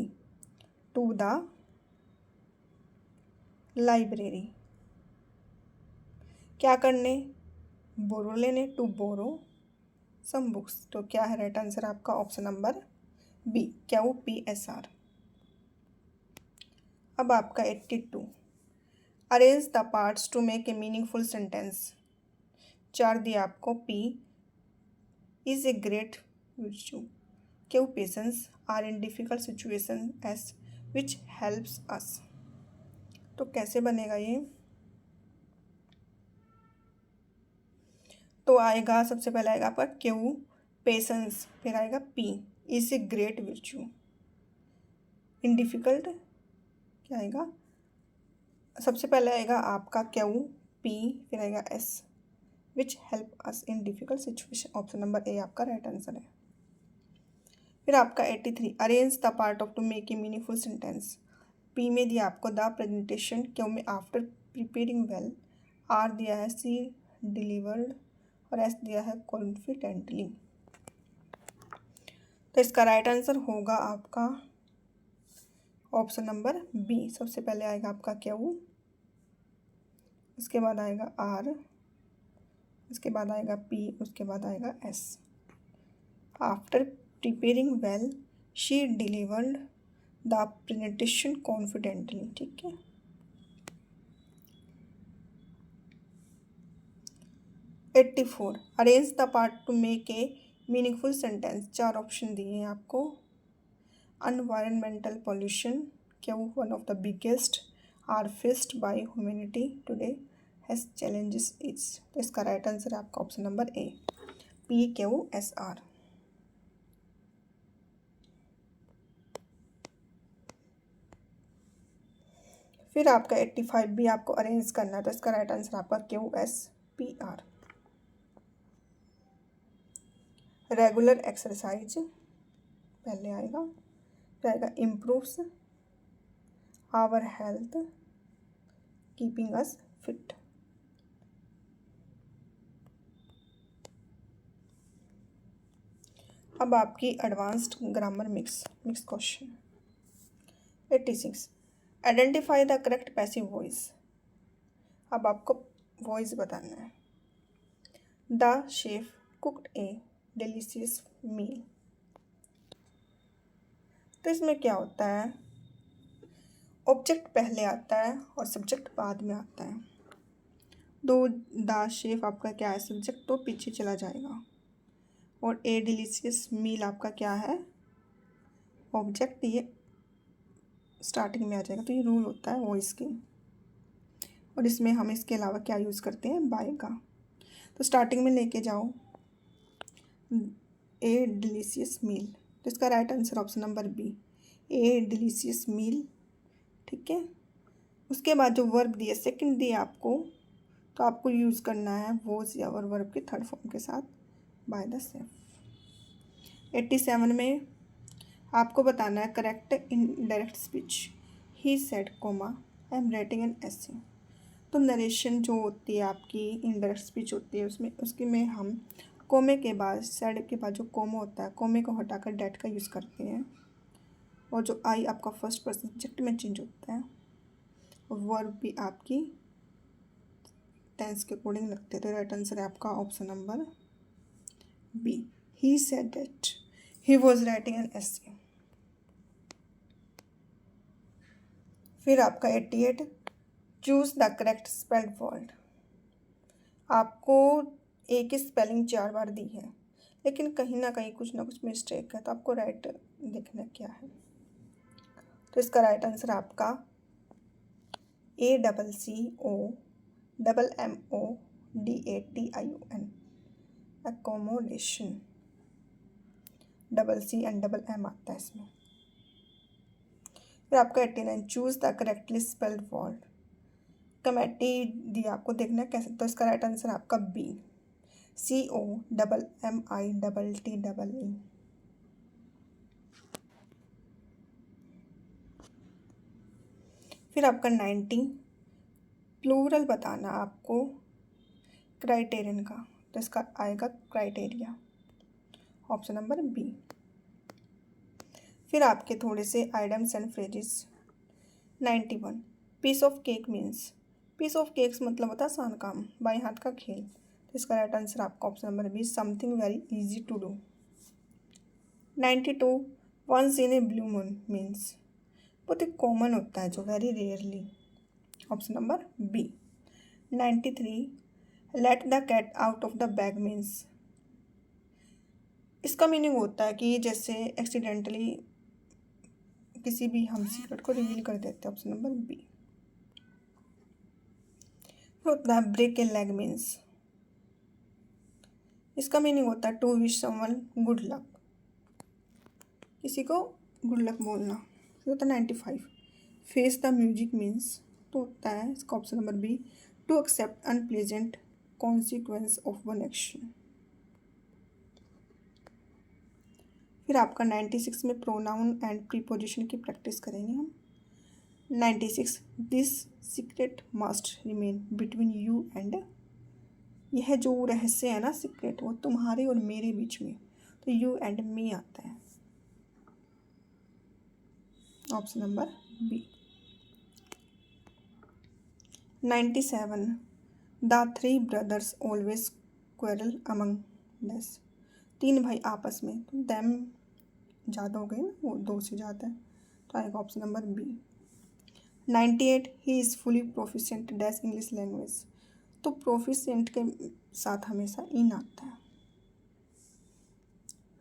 टू द लाइब्रेरी, क्या करने, बोरो लेने, टू बोरो सम बुक्स। तो क्या है राइट आंसर आपका ऑप्शन नंबर बी, क्या वो पी एस आर। अब आपका 82, arrange the parts to make a meaningful sentence. 4 दिया आपको, P is a great virtue, Q patience, R in difficult situation S which helps us. तो कैसे बनेगा ये, तो आएगा सबसे पहले आएगा आपका क्यों पेशेंस, फिर आएगा P is a great virtue, in difficult क्या आएगा, सबसे पहले आएगा आपका क्यों पी, फिर आएगा S which help us in difficult situation. Option number A आपका राइट आंसर है। फिर आपका 83, arrange the part of to make a meaningful sentence. P में दिया आपको द प्रेजेंटेशन, क्यों में आफ्टर प्रिपेयरिंग वेल, आर दिया है सी डिलीवर्ड, और एस दिया है कॉन्फिडेंटली। तो इसका राइट आंसर होगा आपका ऑप्शन नंबर बी। सबसे पहले आएगा आपका क्यों, उसके बाद आएगा आर, उसके बाद आएगा पी, उसके बाद आएगा S. After preparing well she delivered the presentation confidently, ठीक है। Eighty four, arrange the part to make a meaningful sentence. 4 ऑप्शन दिए हैं आपको, एनवायरमेंटल पॉल्यूशन, क्या वो one of the biggest R faced by humanity today has challenges is. तो इसका right answer है आपका option number A, P Q S R. फिर आपका 85 भी आपको अरेंज करना है, तो इसका राइट आंसर आपका Q S P R. Regular exercise पहले आएगा, फिर आएगा improves our health, keeping us fit. अब आपकी advanced grammar mix question. 86, identify the correct passive voice. अब आपको वॉइस बताना है। The chef cooked a delicious meal. तो इसमें क्या होता है, ऑब्जेक्ट पहले आता है और सब्जेक्ट बाद में आता है। दो द शेफ आपका क्या है, सब्जेक्ट तो पीछे चला जाएगा, और ए डिलीशियस मील आपका क्या है, ऑब्जेक्ट ये स्टार्टिंग में आ जाएगा। तो ये रूल होता है वॉइस की। और इसमें हम इसके अलावा क्या यूज़ करते हैं, बाय का। तो स्टार्टिंग में लेके जाओ ए डिलीशियस मील, तो इसका right answer option number B, A delicious meal. ठीक है, उसके बाद जो वर्ब दिए, सेकंड दिए आपको, तो आपको यूज़ करना है वॉज या और वर्ब के थर्ड फॉर्म के साथ, बाय द शेफ। 87 में आपको बताना है correct in direct speech. He said comma I am writing an essay. तो नरेशन जो होती है आपकी इनडायरेक्ट स्पीच होती है, उसमें उसके में हम कोमे के बाद, सेड के बाद जो कोमा होता है, कोमे को हटाकर डेट का यूज़ करते हैं। और जो आई आपका फर्स्ट पर्सन सब्जेक्ट में चेंज होता है, और वर्ब भी आपकी टेंस के अकॉर्डिंग लगते हैं। तो राइट आंसर है आपका option number B, he said that he was writing an essay. फिर आपका 88, choose the correct spelled word. आपको ए की स्पेलिंग 4 बार दी है, लेकिन कहीं ना कुछ मिस्टेक है, तो आपको राइट देखना क्या है। तो इसका राइट आंसर आपका ACCOMMODATION, accommodation. Double C and double M आता है इसमें। फिर आपका 89, choose the correctly spelled word. Committee दी आपको देखना कैसे, तो इसका राइट आंसर आपका बी, COMMITTEE। फिर आपका 90, प्लूरल बताना आपको क्राइटेरियन का, तो इसका आएगा क्राइटेरिया, ऑप्शन नंबर बी। फिर आपके थोड़े से idioms and phrases. 91, piece of cake means. Piece of cakes मतलब होता है आसान काम, बाएं हाथ का खेल। तो इसका राइट आंसर आपका option number B, something very easy to do. 92, once in a blue moon means. बहुत ही कॉमन होता है जो, very rarely, option number B. 93, let the cat out of the bag means. इसका मीनिंग होता है कि जैसे एक्सीडेंटली किसी भी हम सीक्रेट को रिवील कर देते हैं, ऑप्शन नंबर बी। होता है ब्रेक ए लेग मीन्स। इसका मीनिंग होता है to wish someone good luck, किसी को गुड लक बोलना। फिर होता है 95, फेस द म्यूजिक मीन्स। तो होता है इसका option number B, to accept unpleasant consequence of one action. फिर आपका 96 में प्रोनाउन एंड प्रीपोजिशन की प्रैक्टिस करेंगे हम। 96, this secret must remain between you and. यह जो रहस्य है ना सीक्रेट, वो तुम्हारे और मेरे बीच में, तो यू एंड मी आता है, option number B. 97, the three brothers always quarrel among दस। तीन भाई आपस में, तो दैम ज़्यादा हो गए ना, वो दो से ज़्यादा है, तो आएगा option number B. 98, he is fully proficient dash English language. तो प्रोफिशिएंट के साथ हमेशा इन आता है।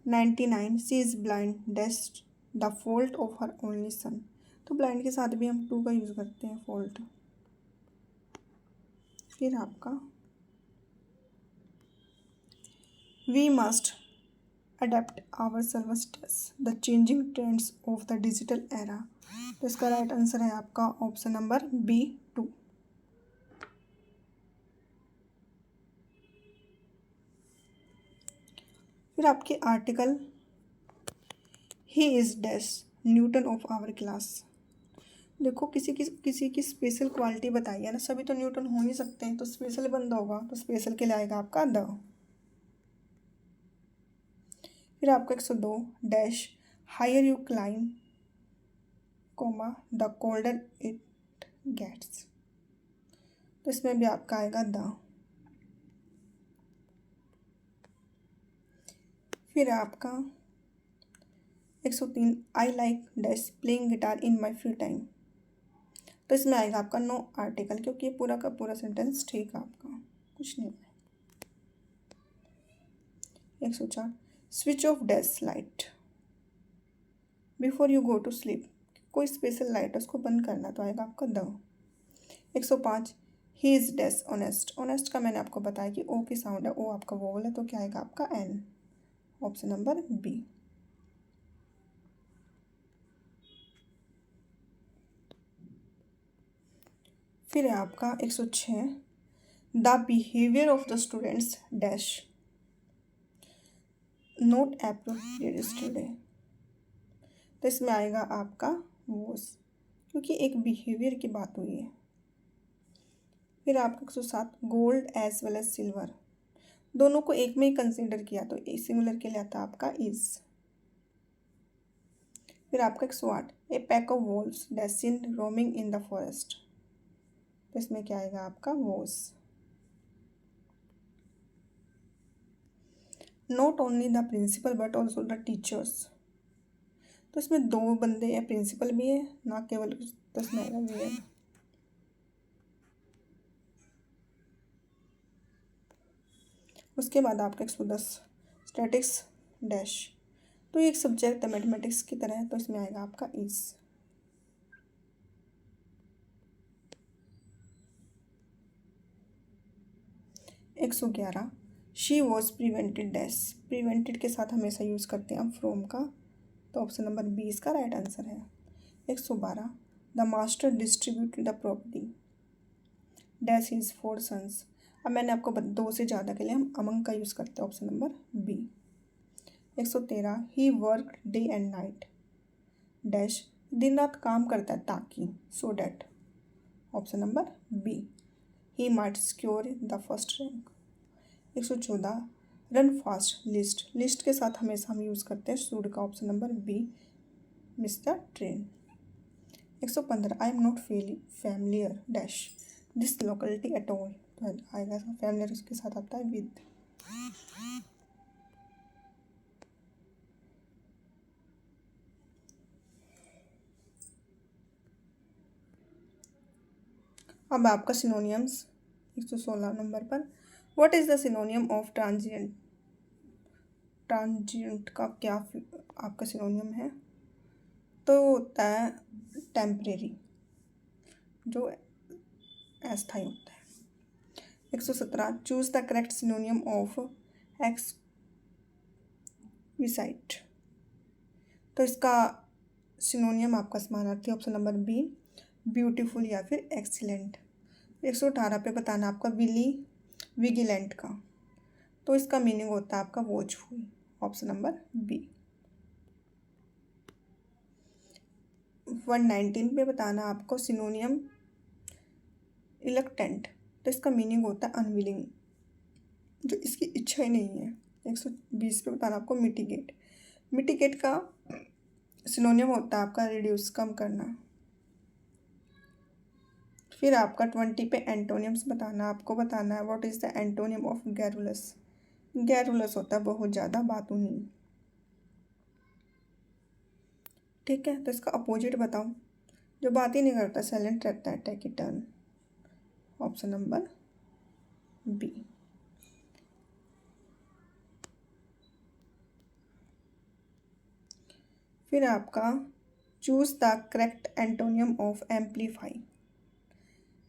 99, she is blind dash the fault of her only son. तो ब्लाइंड के साथ भी हम टू का यूज़ करते हैं, फॉल्ट। फिर आपका we must adapt ourselves the changing trends of the digital era. तो इसका राइट आंसर है आपका ऑप्शन नंबर बी 2। फिर आपके article, he is dash Newton of our class. देखो किसी की स्पेशल क्वालिटी बताई है ना, सभी तो न्यूटन हो नहीं सकते हैं, तो स्पेशल बंदा होगा, तो स्पेशल के लिए आएगा आपका द। फिर आपका 102, dash higher you climb comma the colder it gets. तो इसमें भी आपका आएगा द। फिर आपका 103 I like dash playing guitar in my free time. तो इसमें आएगा आपका नो आर्टिकल, क्योंकि ये पूरा का पूरा सेंटेंस ठीक है आपका, कुछ नहीं है। 104 switch off dash light before you go to sleep. कोई स्पेशल लाइट है उसको बंद करना, तो आएगा आपका the. 105 he is dash honest. Honest का मैंने आपको बताया कि ओ की साउंड है, ओ आपका वोवल है, तो क्या आएगा आपका एन, ऑप्शन नंबर बी। फिर है आपका 106 the behaviour of the students dash note appropriate yesterday. तो इसमें आएगा आपका वॉज, क्योंकि एक बिहेवियर की बात हुई है। फिर आपका 107 gold as well as silver, दोनों को एक में ही कंसीडर किया तो सिंगुलर के लिए आता आपका इज। फिर आपका 108 A pack of wolves dash seen roaming in the forest. तो इसमें क्या आएगा आपका was. Not only the principal but also the teachers. तो इसमें दो बंदे हैं, प्रिंसिपल भी है ना केवल, तो इसमें आएगा वी है। उसके बाद आपका 110 स्टैटिक्स डैश, तो ये एक सब्जेक्ट है मैथमेटिक्स की तरह है, तो इसमें आएगा आपका is. 111 she was prevented dash, prevented के साथ हमेशा यूज़ करते हैं हम फ्रॉम का, तो ऑप्शन नंबर बी इसका राइट आंसर है। 112 the master distributed the property dash his 4 sons. अब मैंने आपको दो से ज़्यादा के लिए हम अमंग का यूज़ करते हैं, option number B. 113 he work day and night dash, दिन रात काम करता है ताकि, so that, option number B. He might secure the first rank. 114 run fast lest, lest के साथ हमेशा हम यूज़ करते हैं शुड का, option number B miss the train. 115 I am not familiar dash this locality at all, तो आएगा familiar उसके साथ आता है विद। अब आपका सिनोनियम्स 116 नंबर पर what is the synonym of transient. Transient का क्या आपका सिनोनियम है, तो होता है टेम्परेरी, जो अस्थायी होता है। 117 choose the correct synonym of exquisite. तो इसका सिनोनियम आपका समानार्थी, ऑप्शन नंबर बी ब्यूटीफुल या फिर एक्सीलेंट। 118 पे बताना आपका विजिलेंट का, तो इसका मीनिंग होता है आपका वॉचफुल, ऑप्शन नंबर बी। 119 पे बताना आपको सिनोनियम रिलक्टेंट, तो इसका मीनिंग होता है अनविलिंग, जो इसकी इच्छा ही नहीं है। 120 पे बताना आपको मिटिगेट, मिटिगेट का सिनोनियम होता है आपका रिड्यूस, कम करना। फिर आपका 20 पे एंटोनियम्स बताना, आपको बताना है what is the antonym of garrulous. Garrulous होता है बहुत ज़्यादा बातूनी, ठीक है। तो इसका अपोजिट बताओ, जो बात ही नहीं करता, साइलेंट रहता है, टैकिटर्न, ऑप्शन नंबर बी। फिर आपका choose the correct antonym of amplify.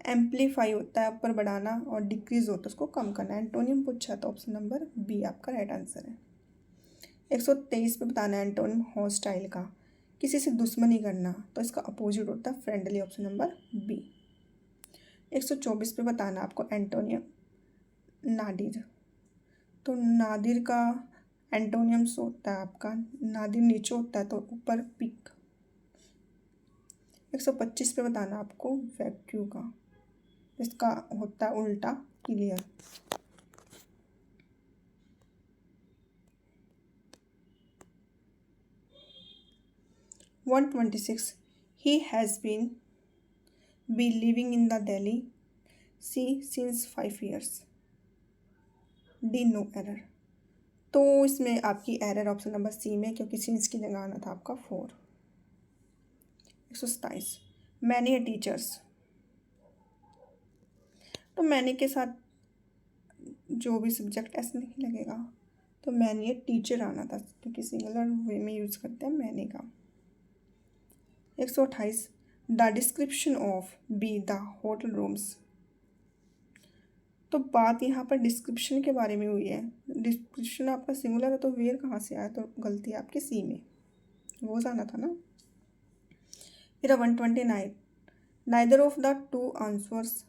Amplify होता है ऊपर बढ़ाना और डिक्रीज होता है उसको कम करना, एंटोनियम पूछा तो ऑप्शन नंबर बी आपका राइट आंसर है। 123 पे बताना है एंटोनियम हॉस्टाइल का, किसी से दुश्मनी करना, तो इसका अपोजिट होता है फ्रेंडली, ऑप्शन नंबर बी। 124 पे बताना आपको एंटोनियम नादिर, तो नादिर का एंटोनियम्स होता है आपका, नादिर नीचे होता है तो ऊपर पिक। 125 पे बताना आपको वैक्यू का, इसका होता है उल्टा clear. 126 he has B living in the Delhi C since 5 years। D no error. तो इसमें आपकी एरर ऑप्शन नंबर सी में, क्योंकि सिंस की जगह आना था आपका 4। 127 मैनी टीचर्स। तो मैनी के साथ जो भी सब्जेक्ट ऐसे नहीं लगेगा, तो मैनी ए टीचर आना था, क्योंकि सिंगुलर वे में यूज़ करते हैं मैनी का। 128 the description of be the hotel rooms. तो बात यहाँ पर डिस्क्रिप्शन के बारे में हुई है। डिस्क्रिप्शन आपका सिंगुलर है तो वेयर कहाँ से आया, तो गलती आपकी सी में, वो जाना था ना। फिर 129 neither of the two answers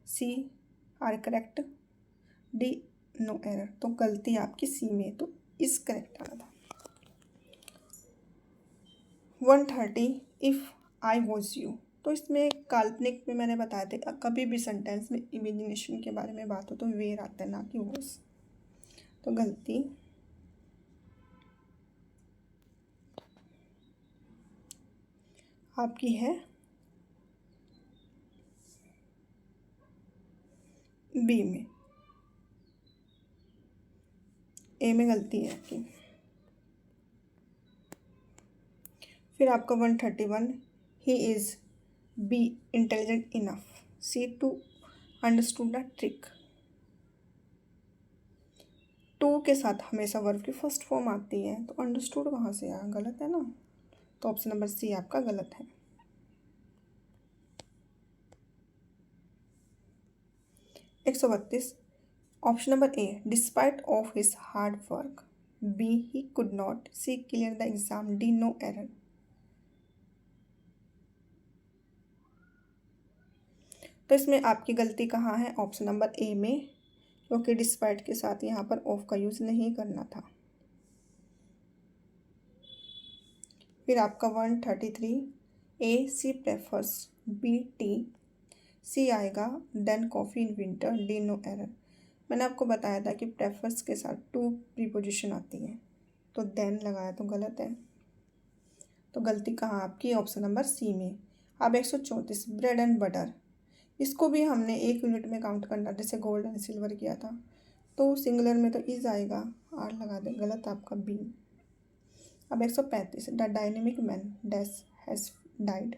C are correct D no error. तो गलती आपकी सी में, तो इस करेक्ट आना था। 130 इफ़ आई वॉज यू। तो इसमें काल्पनिक में मैंने बताया था, कभी भी सेंटेंस में इमेजिनेशन के बारे में बात हो तो वेयर आता है, ना कि वॉज। तो गलती आपकी है बी में, ए में गलती है आपकी। फिर आपका 131 he is B intelligent enough C to understood the trick. To के साथ हमेशा वर्ब की फर्स्ट फॉर्म आती है, तो अंडरस्टूड कहाँ से आया, गलत है ना। तो ऑप्शन नंबर सी आपका गलत है। 132 option number A despite of his hard work B he could not C clear the exam D no error. तो इसमें आपकी गलती कहाँ है, ऑप्शन नंबर ए में, क्योंकि डिस्पाइट के साथ यहाँ पर ऑफ का यूज़ नहीं करना था। फिर आपका 133 A she prefers B tea C आएगा than coffee in winter D no error. मैंने आपको बताया था कि प्रेफर्स के साथ टू प्रीपोजिशन आती है, तो देन लगाया तो गलत है। तो गलती कहाँ आपकी, ऑप्शन नंबर सी में। अब 134 ब्रेड एंड बटर। इसको भी हमने 1 यूनिट में काउंट करना, जैसे गोल्ड एंड सिल्वर किया था, तो सिंगुलर में तो इज आएगा, आर लगा दे, गलत आपका बी। अब 135 the dynamic man dash has died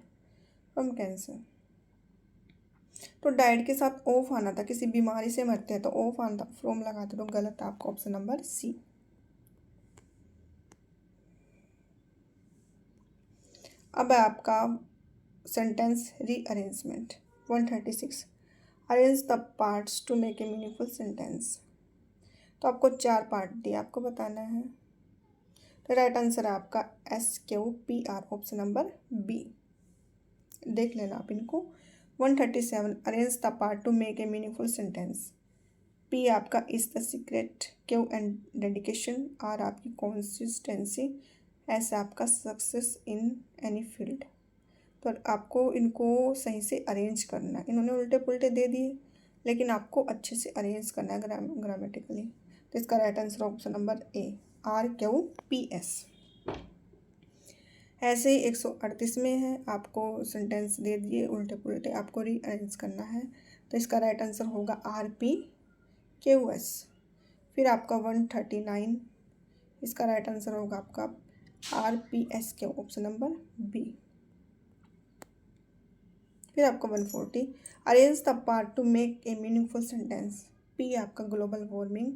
from cancer. तो डाइड के साथ ऑफ आना था, किसी बीमारी से मरते हैं तो ऑफ आना था, फ्रॉम लगाते, तो गलत आपका ऑप्शन नंबर सी। अब आपका sentence rearrangement. 136 arrange the parts to make a meaningful sentence. तो आपको 4 पार्ट दिए, आपको बताना है। तो राइट आंसर है आपका SQPR, ऑप्शन नंबर बी। देख लेना आप इनको। 137 arrange the part to make a meaningful sentence. P आपका is the secret, Q and dedication, R आपकी कंसिस्टेंसी, एस आपका सक्सेस इन एनी फील्ड। तो आपको इनको सही से अरेंज करना है। इन्होंने उल्टे पुल्टे दे दिए, लेकिन आपको अच्छे से अरेंज करना है ग्रामेटिकली। तो इसका राइट आंसर ऑप्शन नंबर ए RQPS। ऐसे ही 138 में है, आपको सेंटेंस दे दिए उल्टे पुल्टे, आपको रीअरेंज करना है, तो इसका राइट आंसर होगा RPQS। फिर आपका 139, इसका राइट आंसर होगा आपका RPSQ, ऑप्शन नंबर बी। फिर आपका 140 arrange the part to make a meaningful sentence. P आपका global warming,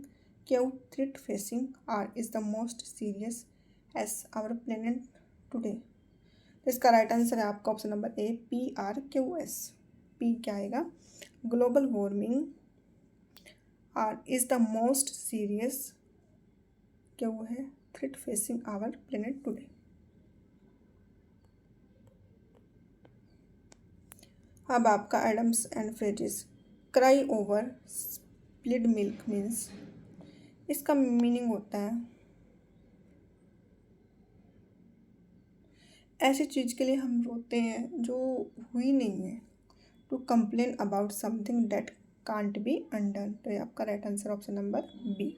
Q threat facing, R is the most serious, S our planet today. तो इसका राइट आंसर है आपका option number A PRQS। P क्या आएगा, global warming, R is the most serious, Q है threat facing our planet today. अब आपका idioms and phrases. Cry over split milk means, इसका मीनिंग होता है ऐसी चीज़ के लिए हम रोते हैं जो हुई नहीं है। To complain about something that can't be undone. तो ये आपका right answer option number B.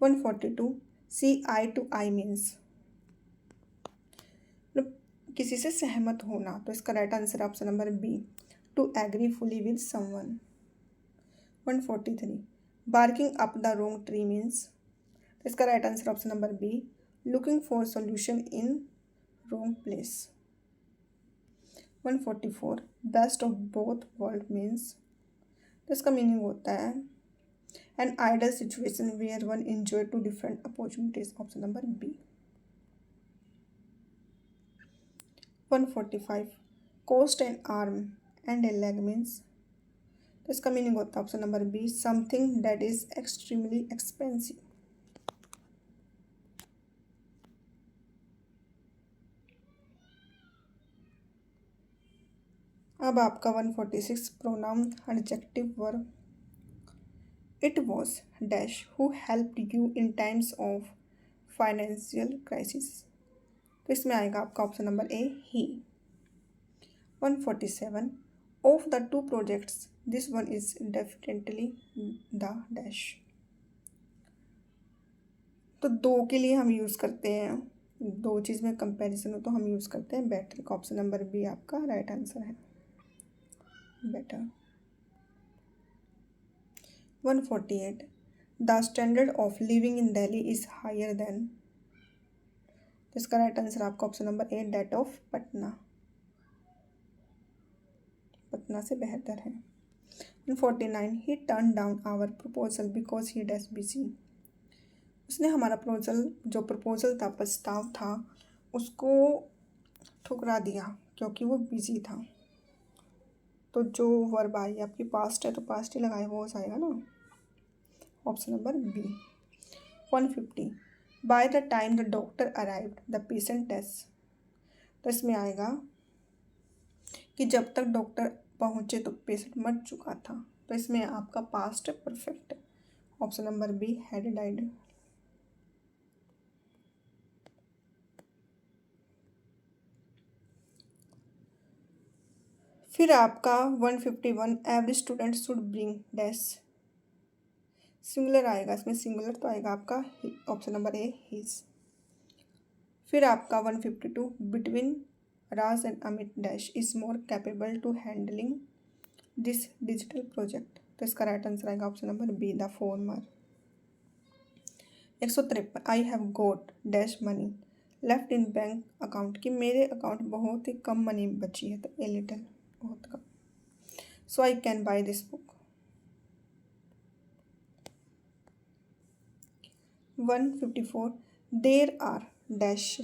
142 see eye to eye means, किसी से सहमत होना, तो इसका right answer option number B, to agree fully with someone. 143, barking up the wrong tree means, तो इसका right answer option number B, looking for solution in wrong place. 144, best of both world means, तो इसका meaning होता है an ideal situation where one enjoy two different opportunities, option number B. 145, cost an arm and a leg means, तो इसका meaning होता है option number B, something that is extremely expensive. अब आपका 146, pronoun adjective verb, it was dash who helped you in times of financial crisis, तो इसमें आएगा आपका option number A, he. 147, of the two projects this one is definitely the dash, तो दो के लिए हम यूज़ करते हैं, दो चीज़ में कंपैरिजन हो तो हम यूज़ करते हैं बेटर का, ऑप्शन नंबर बी आपका राइट आंसर है, better. 148, the standard of living in Delhi is higher than, इसका राइट आंसर आपका option number A, that of Patna, Patna से बेहतर है। 149, he turn down our proposal because he dash busy, उसने हमारा जो प्रपोजल था, प्रस्ताव था, उसको ठुकरा दिया क्योंकि वो बिजी था। तो जो वर्ब आई आपकी पास्ट है तो पास्ट ही लगाए, वो हो जाएगा ना, option number B. 150, by the time the doctor arrived the patient test, तो इसमें आएगा कि जब तक डॉक्टर पहुँचे तो पेशेंट मर चुका था, तो इसमें आपका past perfect, option number B, had died. फिर आपका 151, every student should bring dash, singular आएगा, इसमें सिंगुलर तो आएगा आपका ऑप्शन नंबर ए, हिज। फिर आपका 152, between Raj and Amit dash is more capable to handling this digital project, तो इसका राइट आंसर आएगा option number B, the former. 153, I have got dash money left in bank account, कि मेरे अकाउंट बहुत ही कम money बची है, तो ए लिटल, बहुत कम, so I can buy this book. 154, there are dash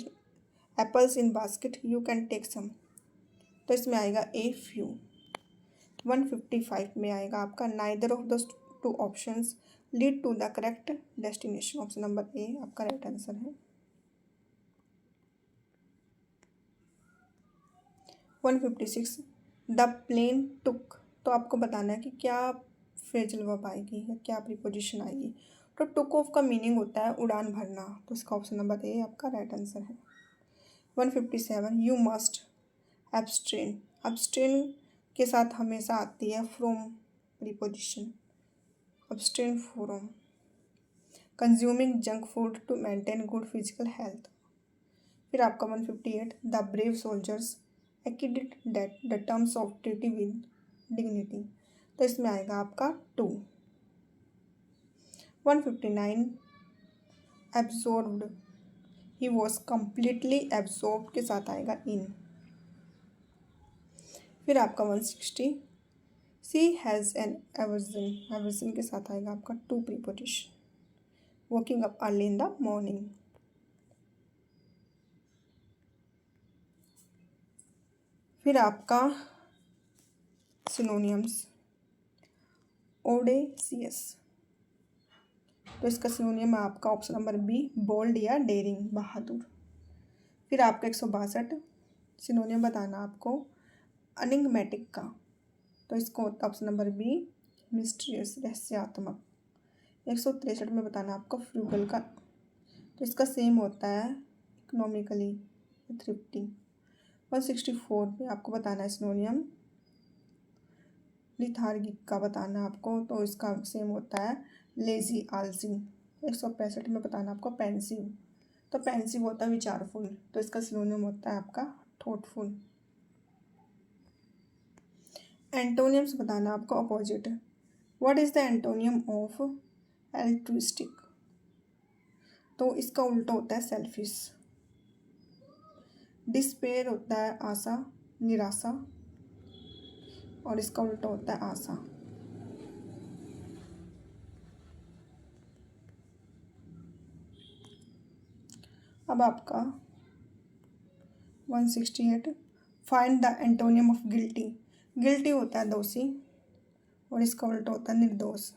apples in basket you can take some, तो इसमें आएगा ए फ्यू। 155 में आएगा आपका neither of the two options lead to the correct destination, option number A आपका right answer है। 156, the plane टुक, तो आपको बताना है कि क्या फ्रेजल वर्ब आएगी या क्या प्रीपोजिशन आएगी, तो टुक ऑफ का मीनिंग होता है उड़ान भरना, तो इसका ऑप्शन नंबर ए आपका राइट आंसर है। 157, यू मस्ट एब्स्ट्रेन, अब्स्ट्रेन के साथ हमेशा आती है from preposition, abstain from consuming junk food to maintain good physical health. फिर आपका 158, the brave soldiers exceeded that the terms of treaty with dignity, तो इसमें आएगा आपका to. 159, absorbed, he was completely absorbed के साथ आएगा इन। फिर आपका 160, she has an aversion, aversion के साथ आएगा आपका to preposition, walking up early in the morning. फिर आपका सिनोनियम्स, ओडेसियस, तो इसका सिनोनियम है आपका ऑप्शन नंबर बी, बोल्ड या डेयरिंग, बहादुर। फिर आपका 162, सिनोनियम बताना आपको अनिग्मेटिक का, तो इसको ऑप्शन नंबर बी, मिस्टीरियस, रहस्यात्मक। 163 में बताना आपको फ्रूगल का, तो इसका सेम होता है इकोनॉमिकली, थ्रिफ्टी। 164 में आपको बताना है सिनोनियम लिथार्गिक का बताना आपको, तो इसका सेम होता है लेजी, आलसी। 165 में बताना आपको पेंसिव, तो पेंसिव होता है विचारफुल, तो इसका सिनोनिम होता है आपका थॉटफुल। एंटोनियम्स बताना आपका अपोजिट है। What is the antonym of altruistic? तो इसका उल्टा होता है सेल्फिश। डिस्पेयर होता है आशा, निराशा, और इसका उल्टा होता है आशा। अब आपका 168, find the antonym of guilty. Guilty होता है दोषी और इसका उल्टा होता है निर्दोष।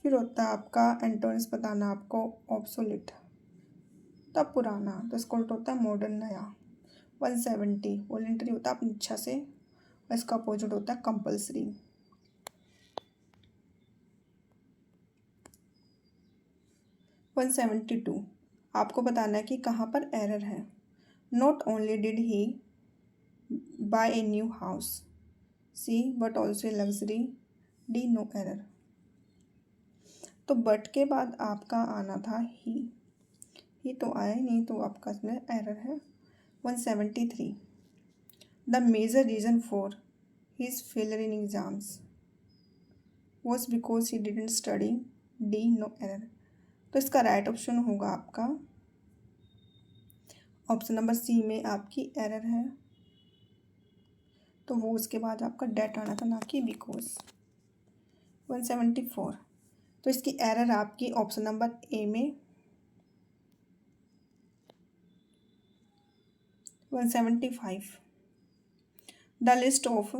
फिर होता है आपका एंटोनिम्स बताना आपको ऑब्सोलिट, तब पुराना, तो इसका उल्टा होता है मॉडर्न, नया। 170, वॉलेंटरी होता है अपनी इच्छा से और इसका अपोजिट होता है कंपल्सरी। 172, आपको बताना है कि कहाँ पर एरर है। Not only did he buy a new house, C but also luxury, D no error. तो बट के बाद आपका आना था ही तो आया ही नहीं, तो आपका इसमें एरर है। 173, the major reason for his failure in exams was because he didn't study, D no error. तो इसका राइट ऑप्शन होगा आपका ऑप्शन नंबर सी में आपकी एरर है। तो वो उसके बाद आपका डेट आना था, ना कि बिकॉज। 174, तो इसकी एरर आपकी ऑप्शन नंबर ए में। 175, the list of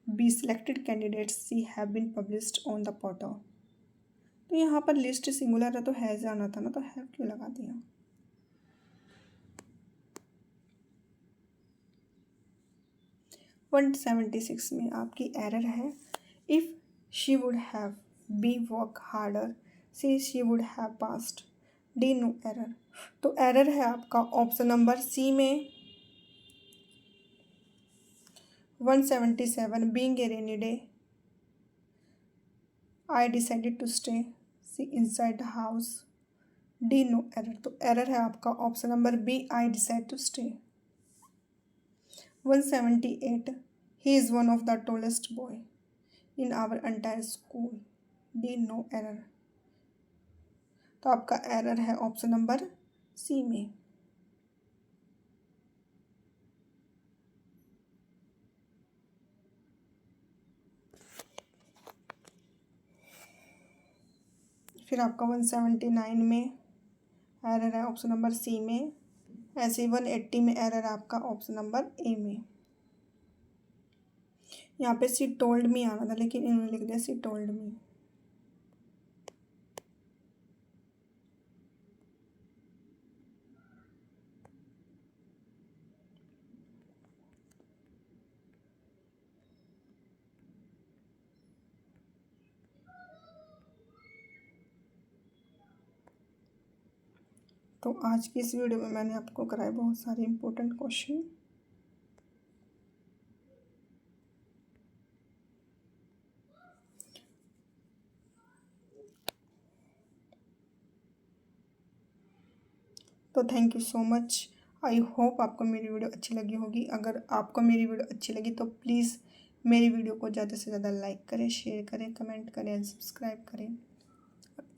B selected candidates C have been published on the portal. तो यहाँ पर लिस्ट सिंगुलर है तो हैज़ आना था ना, तो हैव क्यों लगा दिया। 176 में आपकी एरर है। If she would have B work harder she would have passed, D no error. तो एरर है आपका ऑप्शन नंबर सी में। 177, being a rainy day I decided to stay C inside the house, D no error. तो error है आपका option number B, I decide to stay. 178, he is one of the tallest boy in our entire school, D no error. तो आपका error है option number C में। फिर आपका 179 में एरर है ऑप्शन नंबर सी में। ऐसे 180 में एरर आपका ऑप्शन नंबर ए में। यहाँ पे सी टोल्ड मी आना था लेकिन इन्होंने लिख दिया सी टोल्ड मी। तो आज की इस वीडियो में मैंने आपको कराए बहुत सारे इम्पोर्टेंट क्वेश्चन। तो thank you so much. I hope आपको मेरी वीडियो अच्छी लगी होगी। अगर आपको मेरी वीडियो अच्छी लगी तो प्लीज़ मेरी वीडियो को ज़्यादा से ज़्यादा लाइक करें, शेयर करें, कमेंट करें एंड सब्सक्राइब करें।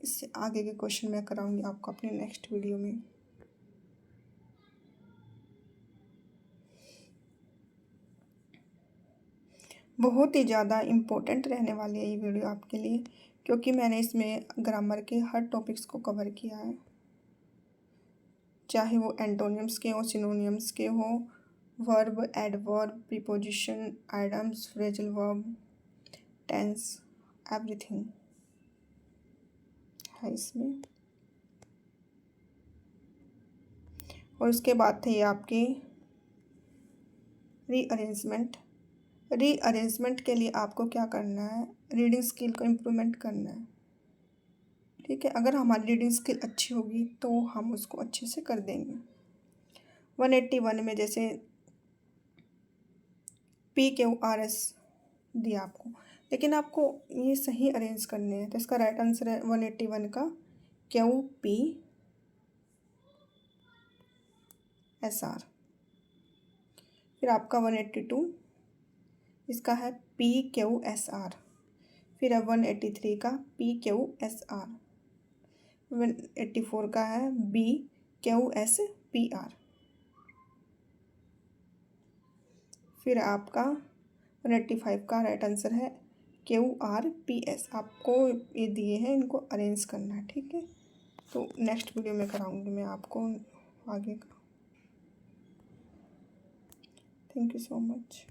इससे आगे के क्वेश्चन मैं कराऊंगी आपको अपने नेक्स्ट वीडियो में। बहुत ही ज़्यादा इम्पोर्टेंट रहने वाली है ये वीडियो आपके लिए, क्योंकि मैंने इसमें ग्रामर के हर टॉपिक्स को कवर किया है, चाहे वो एंटोनियम्स के हो, सिनोनियम्स के हो, verb, adverb, preposition, idioms, phrasal verb, tense, everything है इसमें। और उसके बाद थे आपके रीअरेंजमेंट। रीअरेंजमेंट के लिए आपको क्या करना है, रीडिंग स्किल को इम्प्रूवमेंट करना है। ठीक है, अगर हमारी रीडिंग स्किल अच्छी होगी तो हम उसको अच्छे से कर देंगे। 181 में जैसे PQRS दिया आपको, लेकिन आपको ये सही अरेंज करने हैं। तो इसका राइट आंसर है 181 का QPSR। फिर आपका 182 इसका है PQSR। फिर है 183 का PQSR। 184 का है BQSPR। फिर आपका 185 का राइट आंसर है QRPS। आपको ये दिए हैं, इनको अरेंज करना है, ठीक है। तो नेक्स्ट वीडियो में कराऊंगी मैं आपको आगे का। Thank you so much.